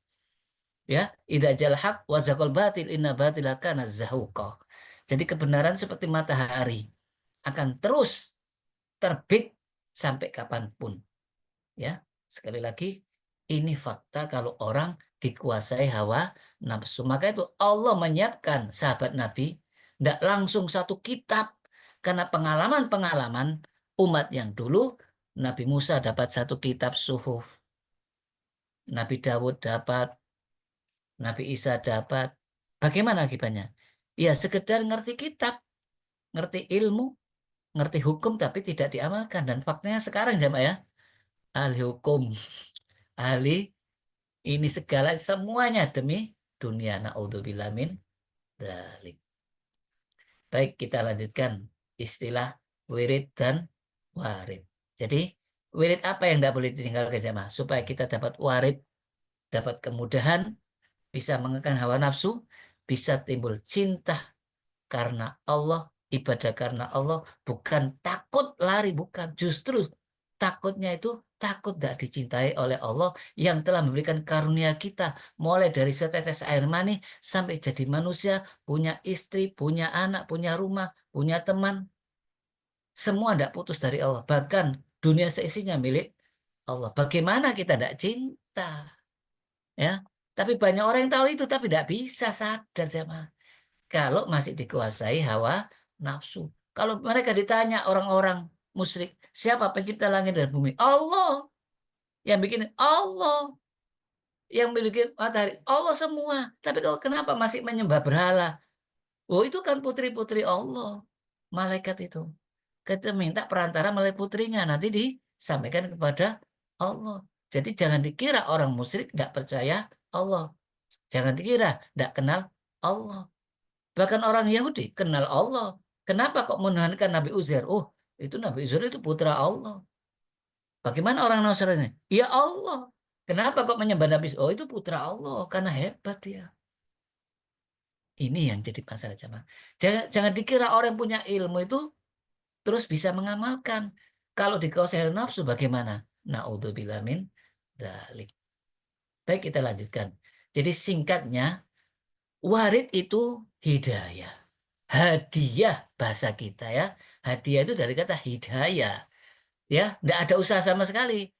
Ya, idza jal haq wa zaqal batil inna batila kana zahuqa. Jadi kebenaran seperti matahari akan terus terbit sampai kapanpun. Ya, sekali lagi ini fakta kalau orang dikuasai hawa nafsu. Maka itu Allah menyiapkan sahabat Nabi tidak langsung satu kitab karena pengalaman-pengalaman umat yang dulu Nabi Musa dapat satu kitab suhuf, Nabi Dawud dapat, Nabi Isa dapat. Bagaimana akibatnya? Ya sekedar ngerti kitab, ngerti ilmu, ngerti hukum tapi tidak diamalkan. Dan faktanya sekarang jamaah ya, ahli hukum, ahli ini segala semuanya demi dunia. Naudzubillah min dzalik. Baik, kita lanjutkan istilah wirid dan warid. Jadi, wirid apa yang tidak boleh ditinggalkan jamaah? Supaya kita dapat warid, dapat kemudahan, bisa mengekang hawa nafsu, bisa timbul cinta karena Allah, ibadah karena Allah, bukan takut lari, bukan. Justru takutnya itu takut tidak dicintai oleh Allah yang telah memberikan karunia kita, mulai dari setetes air mani sampai jadi manusia, punya istri, punya anak, punya rumah, punya teman, semua tidak putus dari Allah. Bahkan dunia seisinya milik Allah. Bagaimana kita tidak cinta? Ya, tapi banyak orang yang tahu itu, tapi tidak bisa sadar jemaah. Kalau masih dikuasai hawa nafsu. Kalau mereka ditanya orang-orang musyrik, siapa pencipta langit dan bumi? Allah. Yang bikin Allah. Yang bikin matahari. Allah semua. Tapi kalau kenapa masih menyembah berhala? Oh itu kan putri-putri Allah. Malaikat itu. Kita minta perantara melalui putrinya. Nanti disampaikan kepada Allah. Jadi jangan dikira orang musyrik tidak percaya Allah. Jangan dikira tidak kenal Allah. Bahkan orang Yahudi kenal Allah. Kenapa kok menuhankan Nabi Uzair? Oh, itu Nabi Uzair itu putra Allah. Bagaimana orang Nasrani? Ya Allah. Kenapa kok menyembah Nabi? Oh, itu putra Allah karena hebat dia. Ini yang jadi masalah jamaah. Jangan dikira orang yang punya ilmu itu terus bisa mengamalkan. Kalau dikuasai nafsu bagaimana? Naudzubillah min dzalik. Baik, kita lanjutkan. Jadi singkatnya, warid itu hidayah. Hadiah bahasa kita ya. Hadiah itu dari kata hidayah. Ya, tidak ada usaha sama sekali.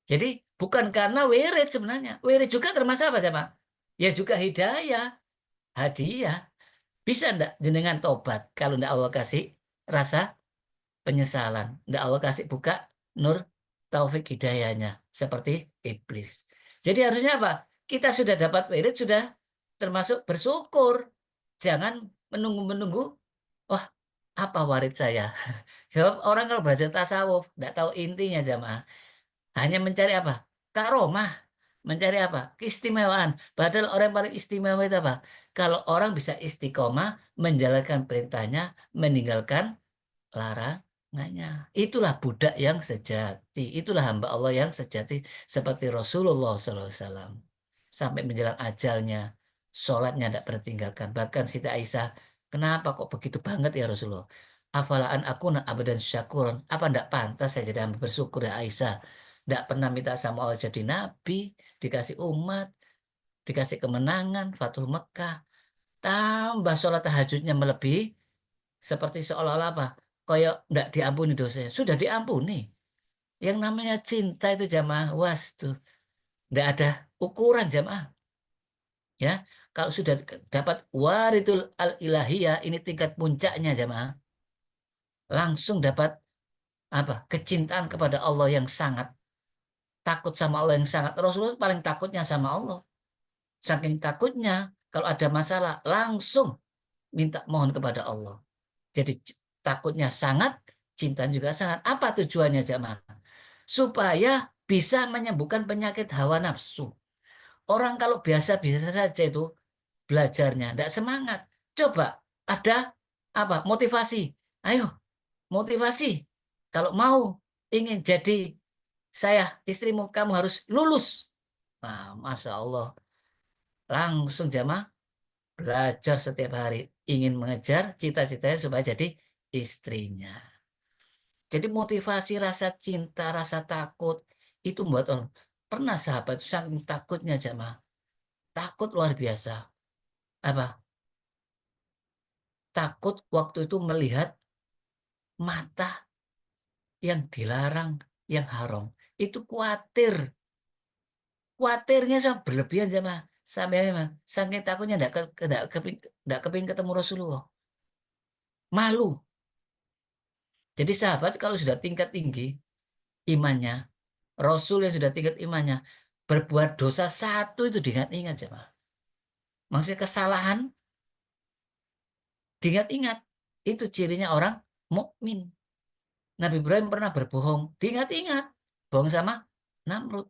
Jadi bukan karena wirid sebenarnya. Wirid juga termasuk apa sama? Ya juga hidayah, hadiah. Bisa ndak jenengan tobat kalau ndak Allah kasih rasa penyesalan. Ndak Allah kasih buka nur taufik hidayahnya seperti iblis. Jadi harusnya apa? Kita sudah dapat wirid, sudah termasuk bersyukur. Jangan menunggu-menunggu, wah apa warid saya? Sebab orang kalau belajar tasawuf, nggak tahu intinya jamaah. Hanya mencari apa? Karomah. Mencari apa? Keistimewaan. Padahal orang yang paling istimewa itu apa? Kalau orang bisa istiqomah, menjalankan perintahnya, meninggalkan larangannya. Itulah budak yang sejati. Itulah hamba Allah yang sejati. Seperti Rasulullah SAW. Sampai menjelang ajalnya, sholatnya tidak tertinggalkan. Bahkan Siti Aisyah, kenapa kok begitu banget ya Rasulullah? Afalaan aku nak abadan syakuron. Apa tidak pantas saya jadi hamba bersyukur ya Aisyah? Tidak pernah minta sama Allah jadi nabi, dikasih umat, dikasih kemenangan, Fatuh Mekah. Tambah sholat tahajudnya melebihi, seperti seolah-olah apa? Kayak tidak diampuni dosanya. Sudah diampuni. Yang namanya cinta itu jamaah, was tuh. Tidak ada ukuran jamaah. Ya, kalau sudah dapat waridul al-ilahiyah, ini tingkat puncaknya jamaah. Langsung dapat apa? Kecintaan kepada Allah yang sangat, takut sama Allah yang sangat. Rasulullah paling takutnya sama Allah. Saking takutnya kalau ada masalah langsung minta mohon kepada Allah. Jadi takutnya sangat, cinta juga sangat. Apa tujuannya jamaah? Supaya bisa menyembuhkan penyakit hawa nafsu. Orang kalau biasa-biasa saja itu belajarnya, tidak semangat. Coba ada apa? Motivasi. Ayo, motivasi. Kalau mau ingin jadi saya istrimu, kamu harus lulus. Nah, Masya Allah. Langsung jamaah belajar setiap hari. Ingin mengejar cita-citanya supaya jadi istrinya. Jadi motivasi rasa cinta, rasa takut itu membuat orang. Pernah sahabat itu saking takutnya jamaah. Takut luar biasa. Apa? Takut waktu itu melihat mata yang dilarang, yang haram. Itu khawatir. Khawatirnya sama berlebihan jamaah. Sampai memang saking takutnya enggak kepingin ketemu Rasulullah. Malu. Jadi sahabat kalau sudah tingkat tinggi imannya, Rasul yang sudah tingkat imannya, berbuat dosa satu itu diingat-ingat jemaah. Maksudnya kesalahan diingat-ingat. Itu cirinya orang mukmin. Nabi Ibrahim pernah berbohong, diingat-ingat. Bohong sama Namrud.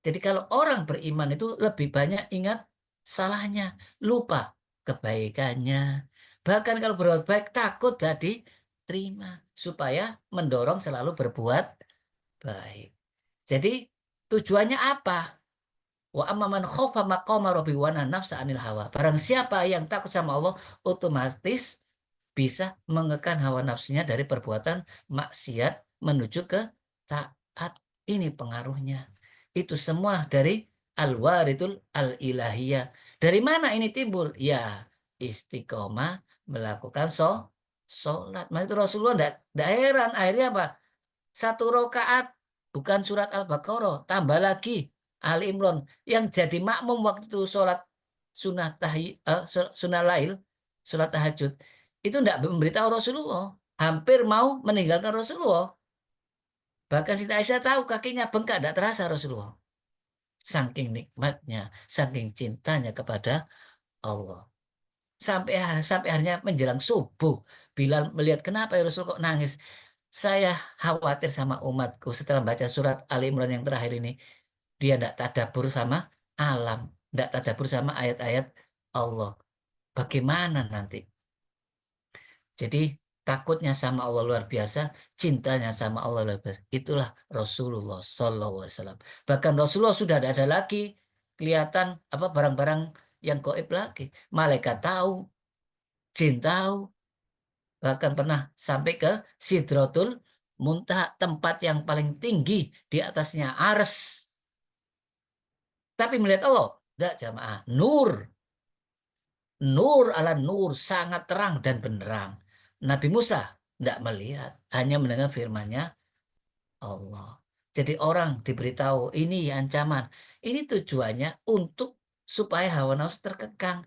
Jadi kalau orang beriman itu lebih banyak ingat salahnya, lupa kebaikannya. Bahkan kalau berbuat baik takut jadi terima supaya mendorong selalu berbuat baik. Jadi tujuannya apa? Wa amman khaufa maqama rabbi wa nafsa anil hawa. Barang siapa yang takut sama Allah otomatis bisa mengekang hawa nafsunya dari perbuatan maksiat menuju ke taat. Ini pengaruhnya. Itu semua dari al-waridul al-ilahiyah. Dari mana ini timbul? Ya, istiqomah melakukan sholat. Maka itu Rasulullah tidak heran. Akhirnya apa? Satu rakaat bukan surat Al-Baqarah, tambah lagi Ali Imran yang jadi makmum waktu itu sholat sunnah lail, sholat tahajud itu tidak memberitahu Rasulullah, hampir mau meninggalkan Rasulullah. Bahkan Siti Aisyah tahu kakinya bengkak, tidak terasa Rasulullah. Saking nikmatnya, saking cintanya kepada Allah. Sampai akhirnya menjelang subuh, Bilal melihat kenapa ya Rasul kok nangis. Saya khawatir sama umatku setelah baca surat Ali Imran yang terakhir ini. Dia tidak tadabbur sama alam, tidak tadabbur sama ayat-ayat Allah. Bagaimana nanti? Jadi takutnya sama Allah luar biasa, cintanya sama Allah luar biasa. Itulah Rasulullah Sallallahu Alaihi Wasallam. Bahkan Rasulullah sudah tidak ada lagi kelihatan apa barang-barang yang gaib lagi. Malaikat tahu, jin tahu, bahkan pernah sampai ke Sidratul Muntaha, tempat yang paling tinggi di atasnya Ars. Tapi melihat Allah, tidak jamaah. Nur ala nur, sangat terang dan benderang. Nabi Musa tidak melihat, hanya mendengar firman-Nya Allah. Jadi orang diberitahu ini ancaman. Ini tujuannya untuk supaya hawa nafsu terkekang.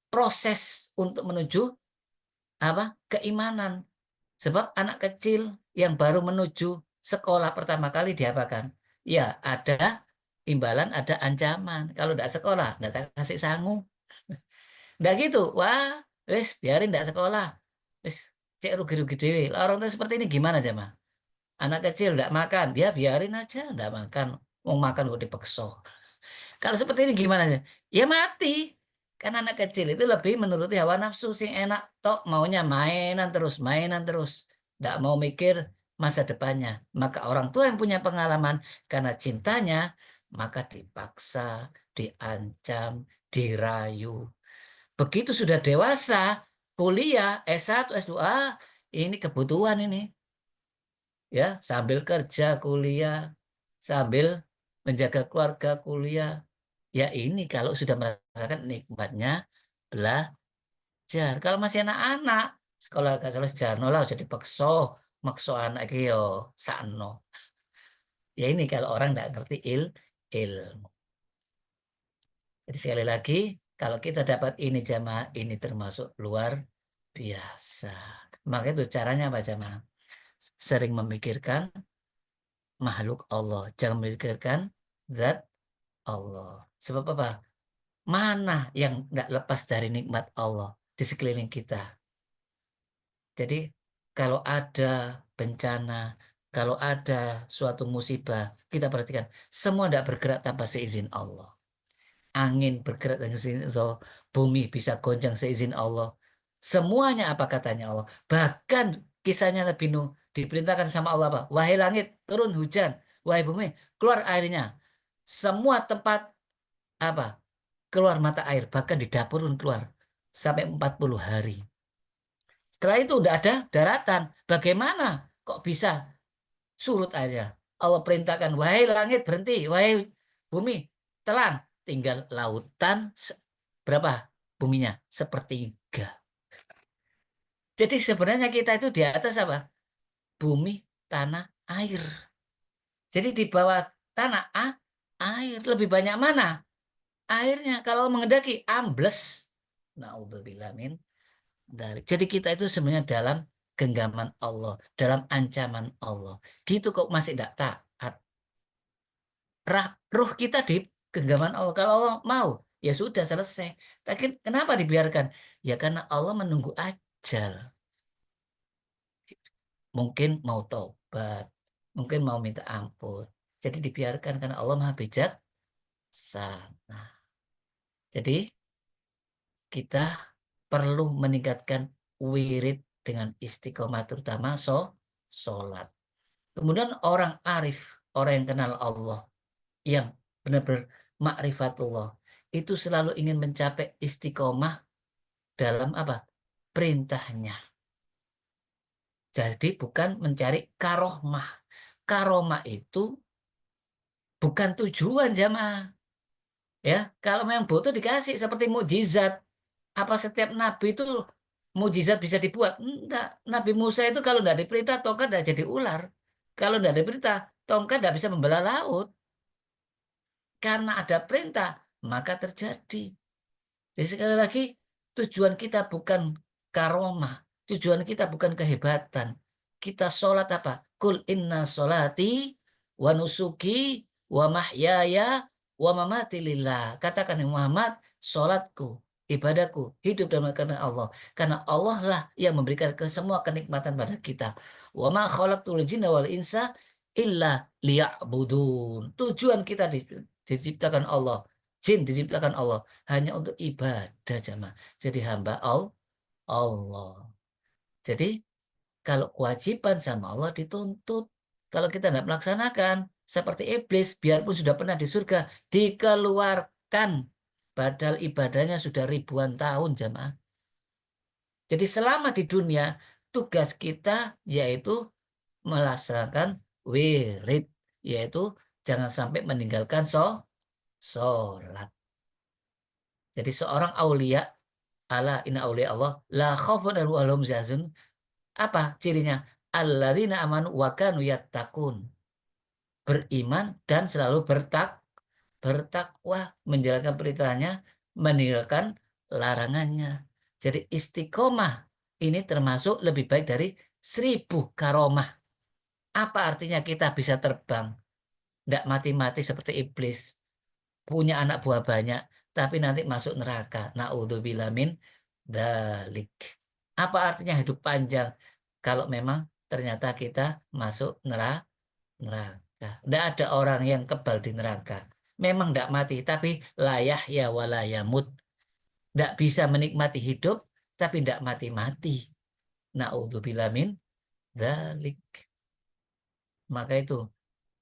Proses untuk menuju apa? Keimanan. Sebab anak kecil yang baru menuju sekolah pertama kali diapakan? Ya, ada imbalan, ada ancaman. Kalau tidak sekolah, nggak saya kasih sangu. Nggak gitu. Wah, wis biarin nggak sekolah. Wis cek rugi-rugi dewe. Lah, orang tua seperti ini gimana aja, mah? Anak kecil nggak makan, ya biarin aja nggak makan. Mau makan kok dipeksa. Kalau seperti ini gimana ya? Ya mati. Kan anak kecil itu lebih menuruti hawa nafsu sing enak tok maunya mainan terus. Nggak mau mikir masa depannya. Maka orang tua yang punya pengalaman karena cintanya maka dipaksa, diancam, dirayu. Begitu sudah dewasa, kuliah, S1, S2, ini kebutuhan ini. Ya, sambil kerja kuliah, sambil menjaga keluarga kuliah. Ya ini kalau sudah merasakan nikmatnya belajar. Kalau masih anak-anak, sekolah gak salah sejarah lah jadi pakso, makso anak iki yo sakno. Ya ini kalau orang nggak ngerti ilmu. Jadi sekali lagi, kalau kita dapat ini jamaah, ini termasuk luar biasa. Maka itu caranya apa jamaah? Sering memikirkan makhluk Allah, jangan memikirkan zat Allah. Sebab apa? Mana yang tidak lepas dari nikmat Allah di sekeliling kita. Jadi kalau ada bencana, kalau ada suatu musibah, kita perhatikan, semua tidak bergerak tanpa seizin Allah. Angin bergerak dengan seizin Allah, bumi bisa goncang seizin Allah. Semuanya apa katanya Allah. Bahkan kisahnya Nabi Nuh diperintahkan sama Allah apa? Wahai langit, turun hujan. Wahai bumi, keluar airnya. Semua tempat apa? Keluar mata air, bahkan di dapur pun keluar sampai 40 hari. Setelah itu tidak ada daratan. Bagaimana kok bisa surut airnya? Allah perintahkan, wahai langit berhenti, wahai bumi telan. Tinggal lautan berapa buminya? Sepertiga. Jadi sebenarnya kita itu di atas apa? Bumi, tanah, air. Jadi di bawah tanah air. Lebih banyak mana? Airnya. Kalau mengendaki ambles. Naudzubillah min dari. Jadi kita itu sebenarnya dalam genggaman Allah, dalam ancaman Allah. Gitu kok masih tidak taat. Ruh kita di genggaman Allah. Kalau Allah mau, ya sudah selesai. Tapi kenapa dibiarkan? Ya karena Allah menunggu ajal. Mungkin mau tobat, mungkin mau minta ampun. Jadi dibiarkan karena Allah Maha Bijaksana. Jadi kita perlu meningkatkan wirid dengan istiqomah terutama sholat. Kemudian orang arif, orang yang kenal Allah, yang benar-benar ma'rifatullah, itu selalu ingin mencapai istiqomah dalam apa? Perintahnya. Jadi bukan mencari karomah. Karomah itu bukan tujuan jamaah. Ya, kalau memang butuh dikasih seperti mukjizat. Apa setiap nabi itu mukjizat bisa dibuat? Enggak. Nabi Musa itu kalau tidak diperintah tongkat tidak jadi ular. Kalau tidak diperintah tongkat tidak bisa membelah laut. Karena ada perintah, maka terjadi. Jadi sekali lagi, tujuan kita bukan karomah. Tujuan kita bukan kehebatan. Kita sholat apa? Kul inna sholati wa nusuki wa mahyaya wa mamati lillah. Katakan Muhammad, sholatku, ibadahku, hidup dan mati karena Allah. Karena Allah lah yang memberikan ke semua kenikmatan pada kita. Wa ma khalaqtul jinna wal insa illa liya'budun. Tujuan kita diciptakan Allah. Jin diciptakan Allah hanya untuk ibadah jamaah. Jadi hamba Allah. Jadi kalau kewajiban sama Allah dituntut. Kalau kita tidak melaksanakan seperti iblis, biarpun sudah pernah di surga, dikeluarkan. Padahal ibadahnya sudah ribuan tahun jamaah. Jadi selama di dunia, tugas kita yaitu melaksanakan wirid. Yaitu jangan sampai meninggalkan sholat. Jadi seorang aulia, ala inna aulia Allah, la khaufun alaihim wa lahum yahzanun. Apa cirinya? Alladzina amanu wa kanu yattaqun. Beriman dan selalu bertakwa, menjalankan perintahnya, meninggalkan larangannya. Jadi istiqomah ini termasuk lebih baik dari 1000 karomah. Apa artinya kita bisa terbang? Tidak mati-mati seperti iblis. Punya anak buah banyak, tapi nanti masuk neraka. Naudzubillah min dalik. Apa artinya hidup panjang kalau memang ternyata kita masuk neraka? Tidak ada orang yang kebal di neraka. Memang tidak mati, tapi layah ya walayamut. Tidak bisa menikmati hidup, tapi tidak mati-mati. Naudzubillah min dalik. Maka itu,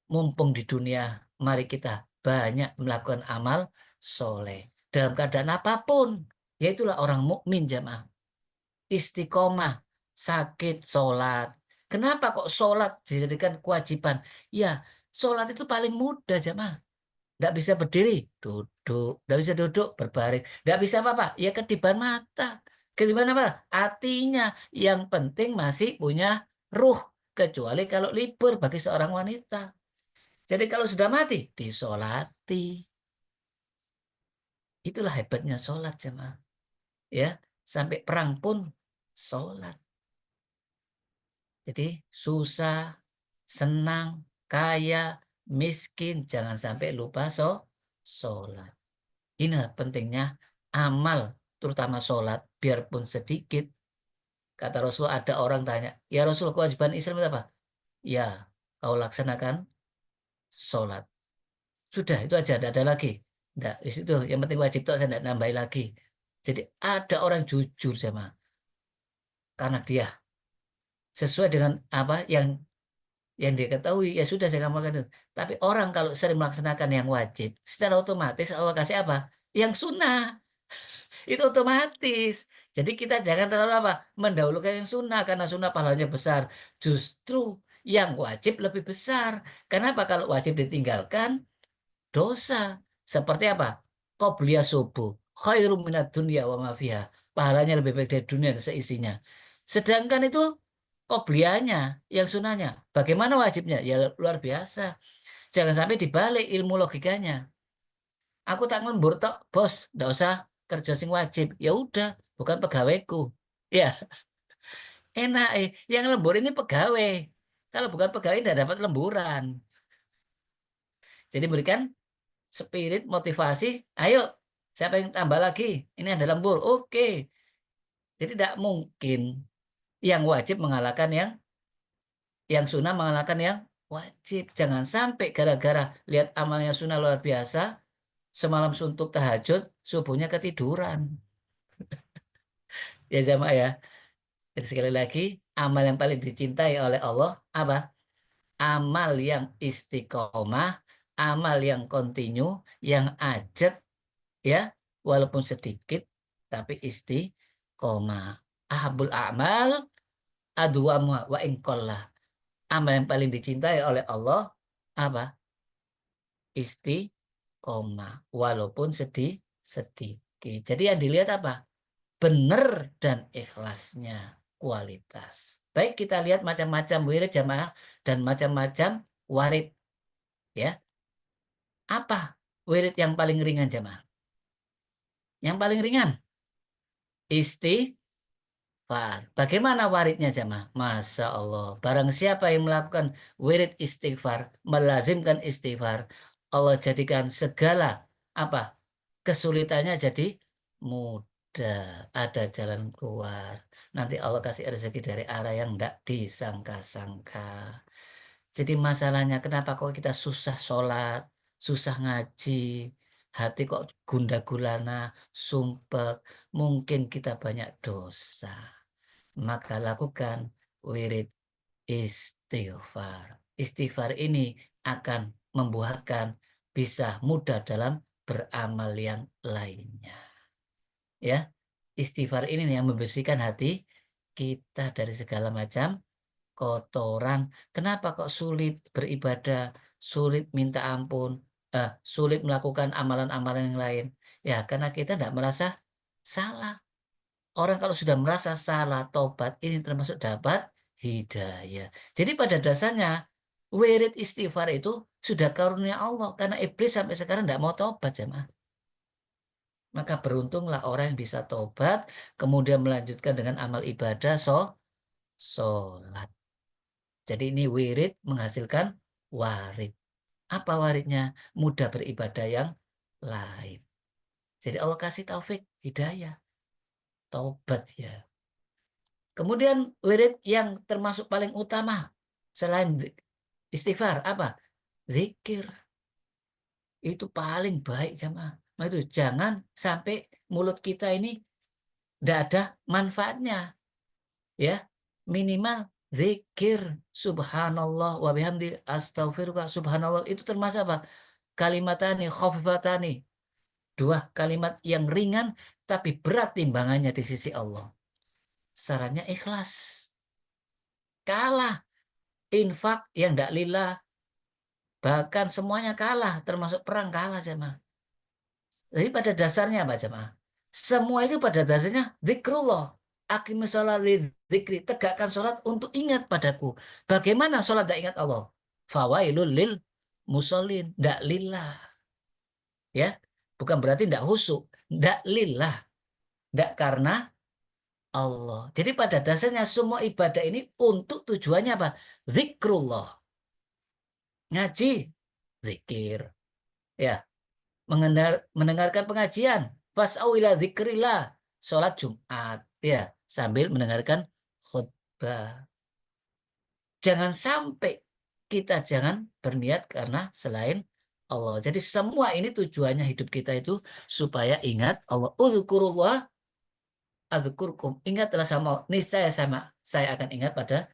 mumpung di dunia, mari kita banyak melakukan amal soleh. Dalam keadaan apapun, yaitulah orang mukmin jamaah. Istiqomah, sakit, sholat. Kenapa kok sholat dijadikan kewajiban? Ya, sholat itu paling mudah jamaah. Tidak bisa berdiri, duduk. Tidak bisa duduk, berbaring. Tidak bisa apa-apa, ya kediban mata. Kediban apa? Hatinya. Yang penting masih punya ruh. Kecuali kalau libur bagi seorang wanita. Jadi kalau sudah mati, disolati. Itulah hebatnya sholat jemaah. Ya, sampai perang pun sholat. Jadi susah, senang, kaya, miskin, jangan sampai lupa sholat. Inilah pentingnya amal, terutama sholat, biarpun sedikit. Kata Rasul, ada orang tanya, ya Rasul, kewajiban Islam itu apa? Ya, kau laksanakan sholat. Sudah, itu aja, tidak ada lagi. Nggak, di situ yang penting wajib itu saya tidak nambahin lagi. Jadi ada orang jujur sama karena dia sesuai dengan apa yang dia ketahui, ya sudah saya amalkan itu. Tapi orang kalau sering melaksanakan yang wajib, secara otomatis Allah kasih apa? Yang sunnah. Itu otomatis. Jadi kita jangan terlalu apa? Mendahulukan yang sunnah karena sunnah pahalanya besar. Justru yang wajib lebih besar. Kenapa kalau wajib ditinggalkan? Dosa. Seperti apa? Qobliyah subuh. Khairum minad dunya wa ma fiha. Pahalanya lebih baik dari dunia dan seisinya. Sedangkan itu qobliyahnya, yang sunahnya. Bagaimana wajibnya? Ya luar biasa. Jangan sampai dibalik ilmu logikanya. Aku tak lembur tok, bos. Nggak usah kerja sing wajib. Ya udah, bukan pegawaiku. Ya, enak. Yang lembur ini pegawai. Kalau bukan pegawai tidak dapat lemburan. Jadi berikan spirit, motivasi. Ayo, siapa yang tambah lagi? Ini ada lembur. Oke. Jadi tidak mungkin yang wajib mengalahkan yang sunnah mengalahkan yang wajib. Jangan sampai gara-gara lihat amalnya sunnah luar biasa, semalam suntuk tahajud, subuhnya ketiduran. Ya jamaah ya. Jadi sekali lagi, amal yang paling dicintai oleh Allah apa? Amal yang istiqomah, amal yang kontinu, yang ajak ya, walaupun sedikit tapi istiqomah. Ahabul a'mal adwamu wa in qalla. Amal yang paling dicintai oleh Allah apa? Istiqomah, walaupun sedikit. Jadi yang dilihat apa? Benar dan ikhlasnya, kualitas. Baik, kita lihat macam-macam wirid jamaah dan macam-macam warid ya. Apa wirid yang paling ringan jamaah? Yang paling ringan istighfar. Bagaimana waridnya jamaah? Masya Allah. Barang siapa yang melakukan wirid istighfar, melazimkan istighfar, Allah jadikan segala apa kesulitannya jadi mudah, ada jalan keluar. Nanti Allah kasih rezeki dari arah yang tidak disangka-sangka. Jadi masalahnya kenapa kok kita susah sholat, susah ngaji, hati kok gundah gulana, sumpek, mungkin kita banyak dosa. Maka lakukan wirid istighfar. Istighfar ini akan membuahkan bisa mudah dalam beramal yang lainnya. Ya, istighfar ini yang membersihkan hati kita dari segala macam kotoran. Kenapa kok sulit beribadah, sulit minta ampun, sulit melakukan amalan-amalan yang lain? Ya, karena kita tidak merasa salah. Orang kalau sudah merasa salah, tobat, ini termasuk dapat hidayah. Jadi pada dasarnya, wirid istighfar itu sudah karunia Allah. Karena iblis sampai sekarang tidak mau tobat, jemaah. Maka beruntunglah orang yang bisa tobat, kemudian melanjutkan dengan amal ibadah, sholat. Jadi ini wirid menghasilkan warid. Apa waridnya? Mudah beribadah yang lain. Jadi Allah kasih taufik, hidayah, taubat ya. Kemudian wirid yang termasuk paling utama selain istighfar apa? Zikir. Itu paling baik jamaah. Nah itu jangan sampai mulut kita ini tidak ada manfaatnya. Ya, minimal zikir subhanallah wa bihamdi astaghfirullah subhanallah itu termasuk apa? Kalimatani khafifatani. Dua kalimat yang ringan tapi berat timbangannya di sisi Allah. Sarannya ikhlas. Kalah infak yang tidak lillah, bahkan semuanya kalah, termasuk perang kalah jemaah. Jadi pada dasarnya apa jemaah? Semua itu pada dasarnya zikrullah. Aqimis sholat zikri, tegakkan sholat untuk ingat padaku. Bagaimana sholat tidak ingat Allah? Fawailul lil musallin, tidak lillah. Ya, bukan berarti tidak husuk, tidak lillah, tidak karena Allah. Jadi pada dasarnya semua ibadah ini untuk tujuannya apa? Zikrullah. Ngaji, zikir. Ya, mendengarkan pengajian. Fas'au ila zikrillah. Sholat Jumat. Ya, sambil mendengarkan khutbah. Jangan sampai kita jangan berniat karena selain Allah. Jadi semua ini tujuannya hidup kita itu supaya ingat Allah. Udzkurullah adzkurkum. Ingatlah sama Allah. Niscaya saya akan ingat pada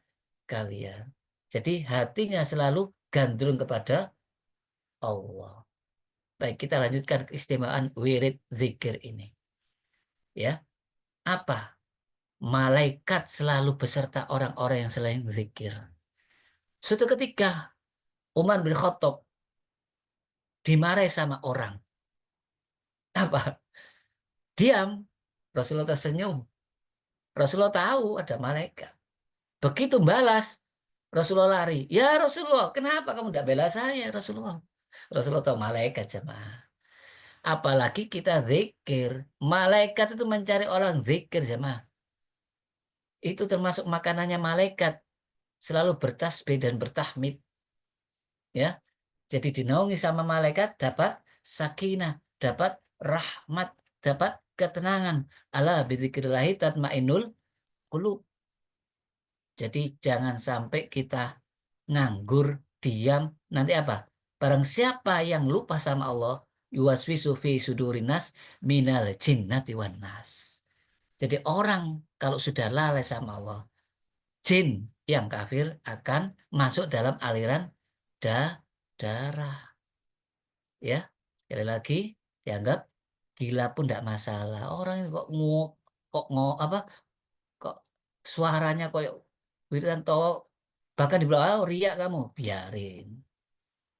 kalian. Jadi hatinya selalu gandrung kepada Allah. Baik, kita lanjutkan keistimewaan wirid zikir ini. Ya, apa? Malaikat selalu beserta orang-orang yang selain zikir. Suatu ketika Umar bin Khattab dimarahi sama orang. Apa? Diam. Rasulullah tersenyum. Rasulullah tahu ada malaikat. Begitu balas, Rasulullah lari. Ya Rasulullah, kenapa kamu tidak bela saya Rasulullah? Rasulullah tahu malaikat jemaah. Apalagi kita zikir. Malaikat itu mencari orang zikir jemaah. Itu termasuk makanannya malaikat. Selalu bertasbih dan bertahmid. Ya, jadi dinaungi sama malaikat dapat sakinah, dapat rahmat, dapat ketenangan. Ala bizikrillahi tatmainnul qulub. Jadi jangan sampai kita nganggur, diam, nanti apa? Barang siapa yang lupa sama Allah, yuwaswisu fi sudurinas minal jinnati wan nas. Jadi orang kalau sudah lalai sama Allah, jin yang kafir akan masuk dalam aliran darah. Ya, sekali lagi dianggap gila pun tidak masalah. Orang ini apa kok suaranya kok Wiranto, bahkan dibilang oh, riak kamu, biarin.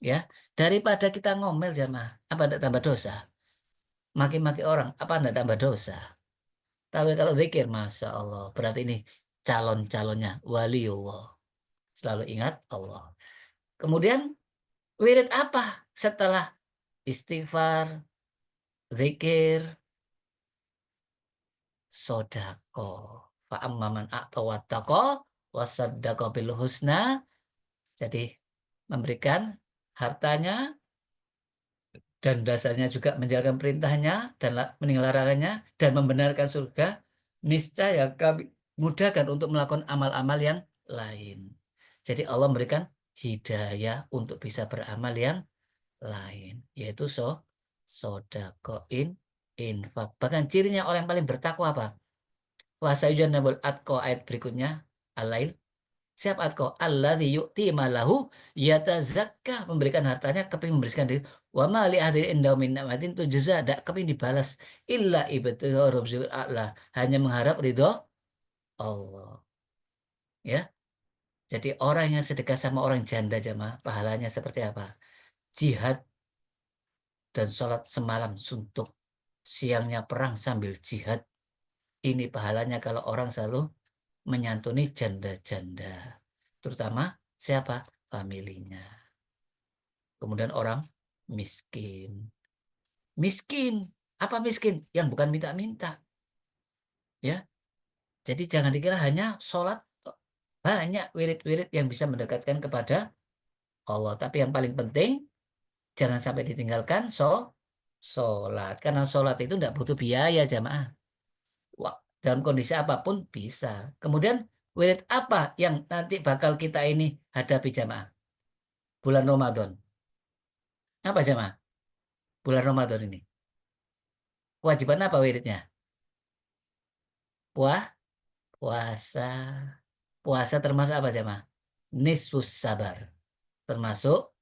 Ya, daripada kita ngomel jamaah, apa tidak tambah dosa? Maki-maki orang, apa tidak tambah dosa? Tapi kalau zikir, masya Allah, berarti ini calon-calonnya waliullah. Selalu ingat Allah. Kemudian wirid apa setelah istighfar, zikir, sodako? Fa'amman a'ta wattaqa wasaddaqa bil husna. Jadi memberikan hartanya dan dasarnya juga menjalankan perintahnya dan meninggalkan larangannya dan membenarkan surga, niscaya kami mudahkan untuk melakukan amal-amal yang lain. Jadi Allah memberikan hidayah untuk bisa beramal yang lain, yaitu sodakoin infak. Bahkan cirinya orang yang paling bertakwa apa? Wasayujannabul atqa, ayat berikutnya Al-Lail. Siapa atqa? Alladzi yu'ti malahu yatazakka, memberikan hartanya kepingin membersihkan diri. Wa ma li ahadin indahu min ni'matin tujza, dak kepingin dibalas illa ibtigha rabbil a'la, hanya mengharap ridho Allah. Ya. Jadi orang yang sedekah sama orang janda jamaah, pahalanya seperti apa? Jihad dan sholat semalam suntuk, siangnya perang sambil jihad. Ini pahalanya kalau orang selalu menyantuni janda-janda. Terutama siapa? Familinya. Kemudian orang miskin. Miskin. Apa miskin? Yang bukan minta-minta. Ya. Jadi jangan dikira hanya sholat. Banyak wirid-wirid yang bisa mendekatkan kepada Allah. Tapi yang paling penting, jangan sampai ditinggalkan sholat. Karena sholat itu tidak butuh biaya jamaah. Wah, dalam kondisi apapun bisa. Kemudian wirid apa yang nanti bakal kita ini hadapi jamaah? Bulan Ramadan. Apa jamaah? Bulan Ramadan ini. Kewajiban apa wiridnya? Puah, puasa. Puasa termasuk apa jamaah? Nisfus sabar. Termasuk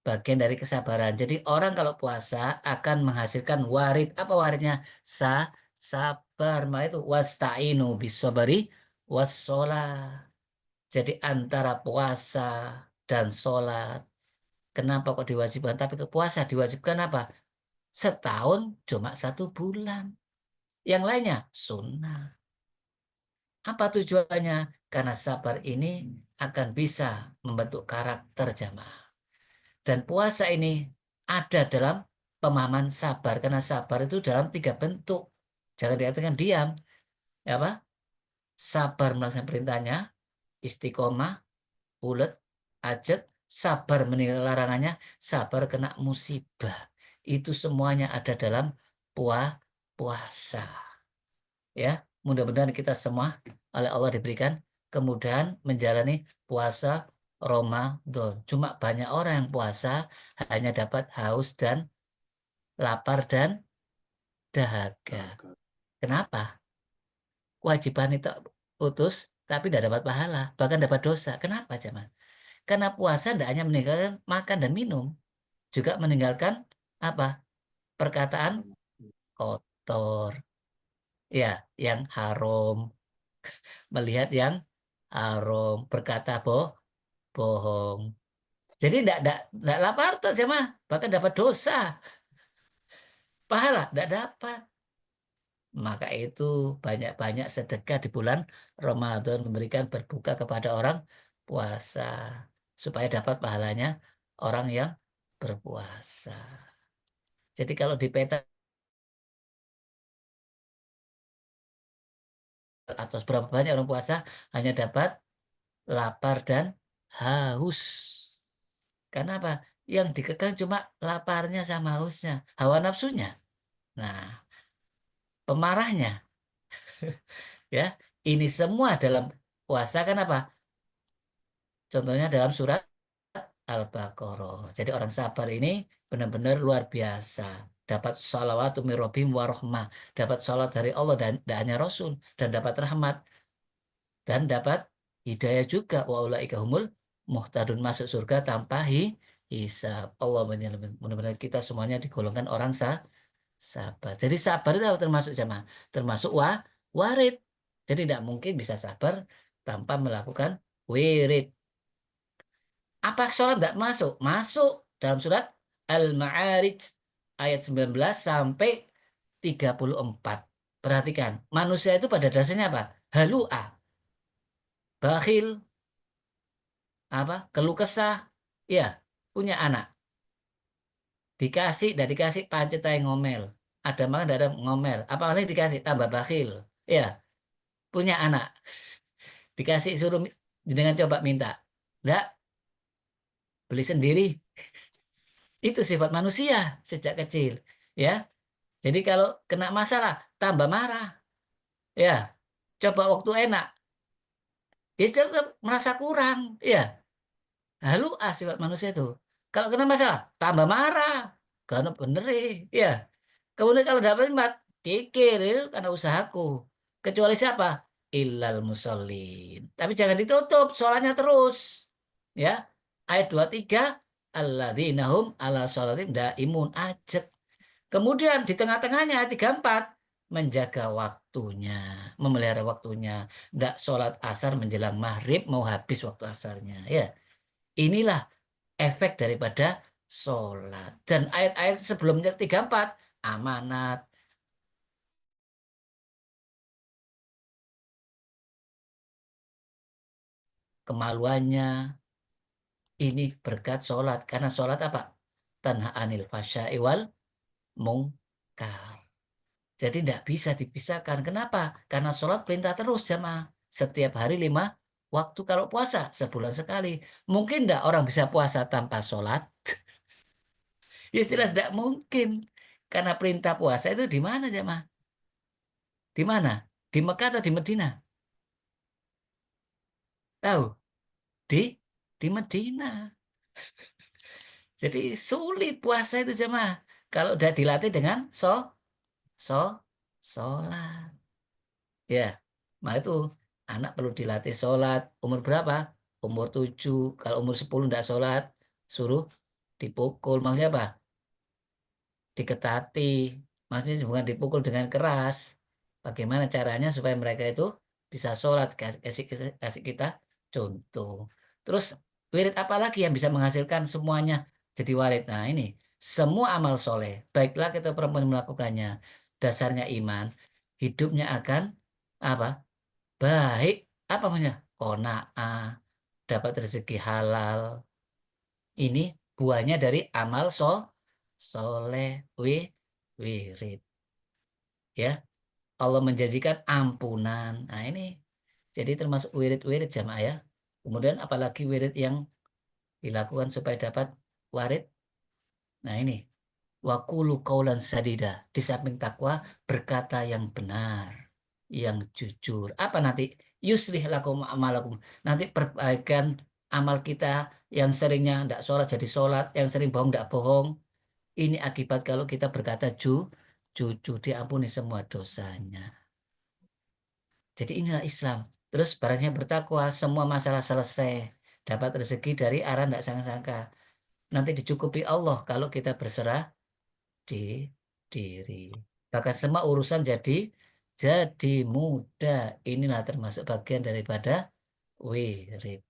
bagian dari kesabaran. Jadi orang kalau puasa akan menghasilkan warid. Apa waridnya? Sabar. Maka itu wasta'inu bisabari wassalah. Jadi antara puasa dan sholat. Kenapa kok diwajibkan? Tapi ke puasa diwajibkan apa? Setahun cuma 1 bulan. Yang lainnya sunnah. Apa tujuannya? Karena sabar ini akan bisa membentuk karakter jamaah. Dan puasa ini ada dalam pemahaman sabar. Karena sabar itu dalam 3 bentuk. Jangan dikatakan diam. Ya apa? Sabar melaksanakan perintahnya, istiqomah, ulet, ajat, sabar meninggalkan larangannya, sabar kena musibah. Itu semuanya ada dalam puasa. Ya, mudah-mudahan kita semua oleh Allah diberikan kemudahan menjalani puasa Ramadan. Cuma banyak orang yang puasa hanya dapat haus dan lapar dan dahaga. Agak. Kenapa? Kewajiban itu utus tapi tidak dapat pahala, bahkan dapat dosa. Kenapa, Jamal? Karena puasa tidak hanya meninggalkan makan dan minum, juga meninggalkan apa? Perkataan kotor, ya, yang haram, melihat yang haram, berkata bohong. Jadi tidak lapar tuh jemaah, bahkan dapat dosa, pahala tidak dapat. Maka itu banyak-banyak sedekah di bulan Ramadan, memberikan berbuka kepada orang puasa supaya dapat pahalanya orang yang berpuasa. Jadi kalau di peta atau berapa banyak orang puasa hanya dapat lapar dan haus. Karena apa? Yang dikekang cuma laparnya sama hausnya, hawa nafsunya. Nah, pemarahnya ya, ini semua dalam puasa kan apa? Contohnya dalam surat Al-Baqarah. Jadi orang sabar ini benar-benar luar biasa. Dapat salawatu min rabbihim wa rahmah. Dapat salat dari Allah dan tidak hanya Rasul. Dan dapat rahmat. Dan dapat hidayah juga. Wa ulaika humul muhtadun, masuk surga tanpa hisab. Allah menyelamatkan. Benar-benar kita semuanya digolongkan orang sabar. Jadi sabar itu apa termasuk jamaah? Termasuk warid. Jadi tidak mungkin bisa sabar tanpa melakukan wirid. Apa sholat tidak masuk? Masuk dalam surat Al-Ma'arij ayat 19 sampai 34. Perhatikan, manusia itu pada dasarnya apa? Halu'a, bakhil, apa? Keluh kesah, ya, punya anak. Dikasih, dan dikasih pancet aja ngomel. Ada makan, ada ngomel. Apalagi dikasih tambah bakhil. Ya, punya anak. Dikasih suruh dengan coba minta. Enggak, beli sendiri. Itu sifat manusia sejak kecil. Ya, jadi kalau kena masalah, tambah marah. Ya, coba waktu enak, dia tetap merasa kurang. Ya, halu sifat manusia itu. Kalau kena masalah, tambah marah. Karena bener ya. Kemudian kalau dapat nikmat, kikir ya, karena usahaku. Kecuali siapa? Illal musallin. Tapi jangan ditutup, sholatnya terus. Ya, ayat 23, alladzina hum ala sholatim daimun, ajak. Kemudian di tengah-tengahnya ayat 34, menjaga waktunya, memelihara waktunya. Tidak sholat asar menjelang maghrib mau habis waktu asarnya. Ya, inilah efek daripada sholat. Dan ayat-ayat sebelumnya 34, amanat, kemaluannya, ini berkat sholat. Karena sholat apa? Tanha anil fasya'i wal mungkar. Jadi tidak bisa dipisahkan. Kenapa? Karena sholat perintah terus jamaah. Setiap hari 5 waktu kalau puasa sebulan sekali. Mungkin tidak orang bisa puasa tanpa sholat? Ya jelas tidak mungkin. Karena perintah puasa itu di mana jamaah? Di mana? Di Mekah atau di Medina? Tahu? Di di Medina. Jadi sulit puasa itu jamaah. Kalau udah dilatih dengan so sholat. Ya, nah itu anak perlu dilatih sholat. Umur berapa? Umur 7. Kalau umur 10 tidak sholat, suruh dipukul. Maksudnya apa? Diketati. Maksudnya bukan dipukul dengan keras. Bagaimana caranya supaya mereka itu bisa sholat? Kasih kita contoh. Terus wirid apa lagi yang bisa menghasilkan semuanya jadi warid? Nah ini, semua amal soleh, baik laki atau perempuan yang melakukannya, dasarnya iman, hidupnya akan apa? Baik, apa namanya? Qanaah, dapat rezeki halal. Ini buahnya dari amal soleh, wirid. Ya, Allah menjanjikan ampunan. Nah ini, jadi termasuk wirid-wirid jamaah ya. Kemudian apalagi wirid yang dilakukan supaya dapat warid. Nah ini, wakulu kaulan sadida. Di samping takwa, berkata yang benar, yang jujur. Apa nanti? Yuslih lakum amalakum. Nanti perbaikan amal kita yang seringnya tidak sholat jadi sholat, yang sering bohong tidak bohong. Ini akibat kalau kita berkata jujur, diampuni semua dosanya. Jadi inilah Islam. Terus barangnya bertakwa, semua masalah selesai. Dapat rezeki dari arah tidak sangka-sangka. Nanti dicukupi Allah kalau kita berserah di diri. Bahkan semua urusan jadi mudah. Inilah termasuk bagian daripada wirid.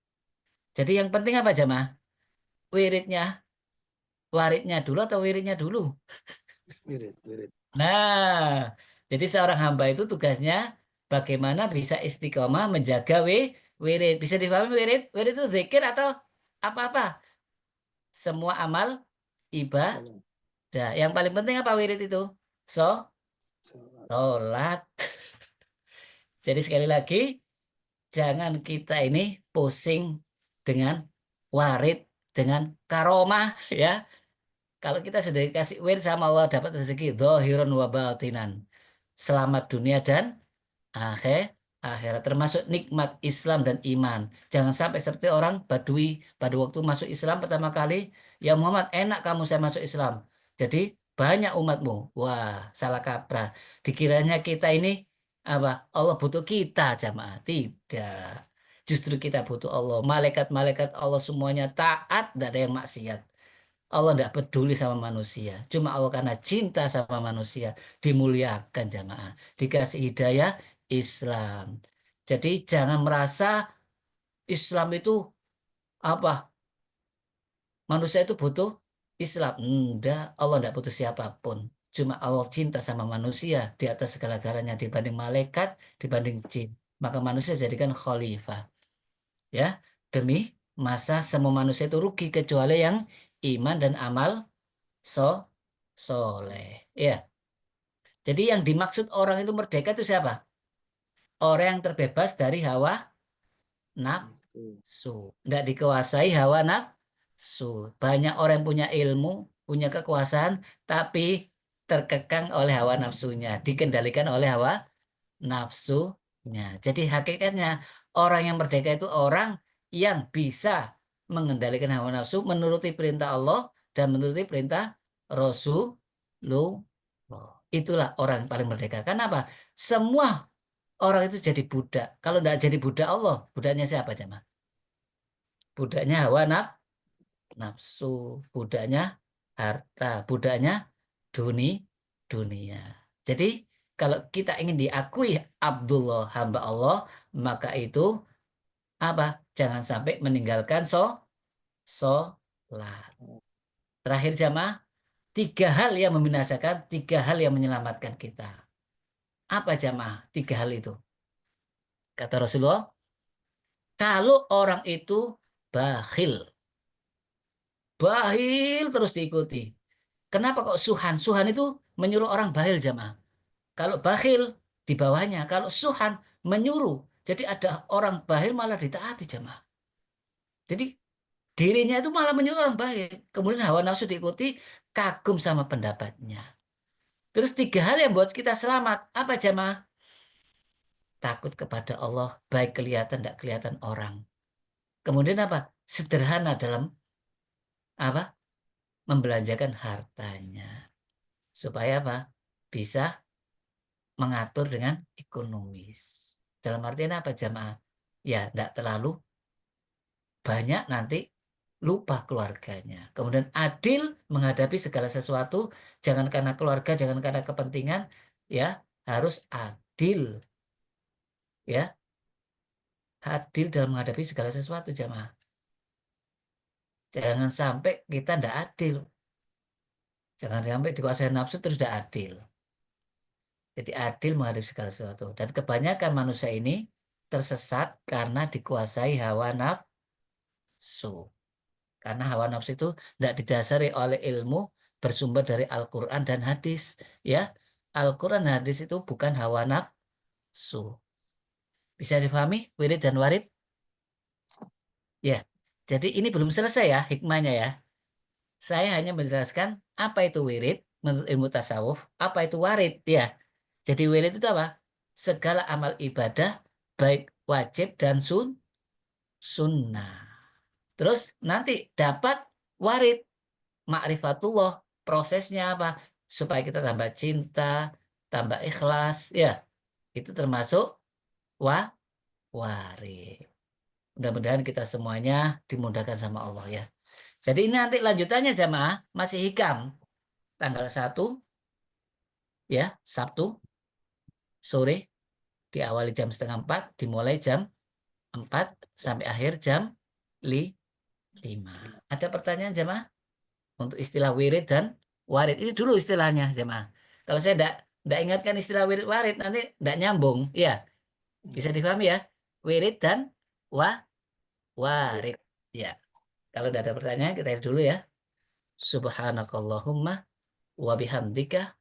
Jadi yang penting apa jamaah? Wiridnya, waridnya dulu atau wiridnya dulu? Wirid, wirid. Nah, jadi seorang hamba itu tugasnya bagaimana bisa istiqomah menjaga wirid. Bisa dipahami wirid? Wirid itu zikir atau apa-apa? Semua amal ibadah. Salam. Yang paling penting apa wirid itu? So, Salam. sholat. Jadi sekali lagi, jangan kita ini pusing dengan warid, dengan karomah ya. Kalau kita sudah dikasih wirid sama Allah dapat rezeki zahirun wa batinan. Selamat dunia dan akhir akhirat termasuk nikmat Islam dan iman. Jangan sampai seperti orang Badui pada waktu masuk Islam pertama kali, ya Muhammad enak kamu saya masuk Islam. Jadi banyak umatmu. Wah, salah kaprah. Dikiranya kita ini apa? Allah butuh kita jamaah. Tidak. Justru kita butuh Allah. Malaikat-malaikat Allah semuanya taat, tidak ada yang maksiat. Allah tidak peduli sama manusia. Cuma Allah karena cinta sama manusia dimuliakan jamaah. Dikasih hidayah Islam. Jadi jangan merasa Islam itu apa? Manusia itu butuh Islam. Enggak, Allah tidak butuh siapapun. Cuma Allah cinta sama manusia di atas segala-galanya dibanding malaikat, dibanding jin. Maka manusia jadikan khalifah. Ya, demi masa semua manusia itu rugi kecuali yang iman dan amal so soleh. Ya. Jadi yang dimaksud orang itu merdeka itu siapa? Orang yang terbebas dari hawa Itu. nafsu. Tidak dikuasai hawa nafsu. Banyak orang yang punya ilmu, punya kekuasaan, tapi terkekang oleh hawa nafsunya. Dikendalikan oleh hawa nafsunya. Jadi hakikatnya orang yang merdeka itu orang yang bisa mengendalikan hawa nafsu, menuruti perintah Allah dan menuruti perintah Rasulullah. Itulah orang yang paling merdeka. Kenapa? Semua orang itu jadi budak. Kalau tidak jadi budak Allah, budaknya siapa jemaah? Budaknya hawa nafsu, budaknya harta, budaknya dunia. Jadi kalau kita ingin diakui Abdullah hamba Allah, maka itu apa? Jangan sampai meninggalkan sholat. Terakhir jamaah, tiga hal yang membinasakan, tiga hal yang menyelamatkan kita. Apa jamaah? Tiga hal itu. Kata Rasulullah, kalau orang itu bakhil, bakhil terus diikuti. Kenapa kok suhan? Suhan itu menyuruh orang bakhil jamaah. Kalau bakhil di bawahnya, kalau suhan menyuruh. Jadi ada orang bakhil malah ditaati jamaah. Jadi dirinya itu malah menyuruh orang bakhil. Kemudian hawa nafsu diikuti, kagum sama pendapatnya. Terus tiga hal yang buat kita selamat. Apa jamaah? Takut kepada Allah, baik kelihatan tidak kelihatan orang. Kemudian apa? Sederhana dalam apa? Membelanjakan hartanya. Supaya apa? Bisa mengatur dengan ekonomis. Dalam artian apa jamaah? Ya, tidak terlalu banyak nanti lupa keluarganya. Kemudian adil menghadapi segala sesuatu, jangan karena keluarga, jangan karena kepentingan, ya harus adil, ya adil dalam menghadapi segala sesuatu jamaah. Jangan sampai kita tidak adil, jangan sampai dikuasai nafsu terus tidak adil. Jadi adil menghadapi segala sesuatu. Dan kebanyakan manusia ini tersesat karena dikuasai hawa nafsu. Karena hawa nafsu itu tidak didasari oleh ilmu bersumber dari Al-Quran dan hadis. Ya, Al-Quran dan hadis itu bukan hawa nafsu. Bisa dipahami wirid dan warid? Ya, jadi ini belum selesai ya hikmahnya ya. Saya hanya menjelaskan apa itu wirid menurut ilmu tasawuf, apa itu warid. Ya, jadi wirid itu apa? Segala amal ibadah baik wajib dan sunnah. Terus nanti dapat warid ma'rifatullah. Prosesnya apa? Supaya kita tambah cinta, tambah ikhlas, ya. Itu termasuk warid. Mudah-mudahan kita semuanya dimudahkan sama Allah ya. Jadi ini nanti lanjutannya jamaah masih hikam. Tanggal 1 ya, Sabtu sore, diawali jam 3:30, dimulai jam 4 sampai akhir jam 5. Ada pertanyaan jamaah? Untuk istilah wirid dan warid. Ini dulu istilahnya jamaah. Kalau saya tidak ingatkan istilah wirid warid, nanti tidak nyambung. Ya, bisa dipahami ya? Wirid dan warid. Ya. Kalau tidak ada pertanyaan, kita lihat dulu ya. Subhanakallahumma wa bihamdika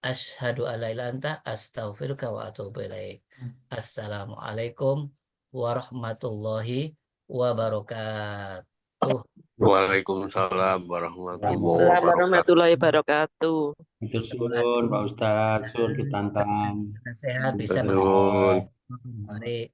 asyhadu an la ilaha illa anta astaghfiruka wa atubu ilaik. Assalamualaikum warahmatullahi wabarakatuh. Waalaikumsalam warahmatullahi wabarakatuh. warahmatullahi wabarakatuh. Matur suwun Pak Ustadz, suwun ditantang. Sehat bisa Betul. Baik.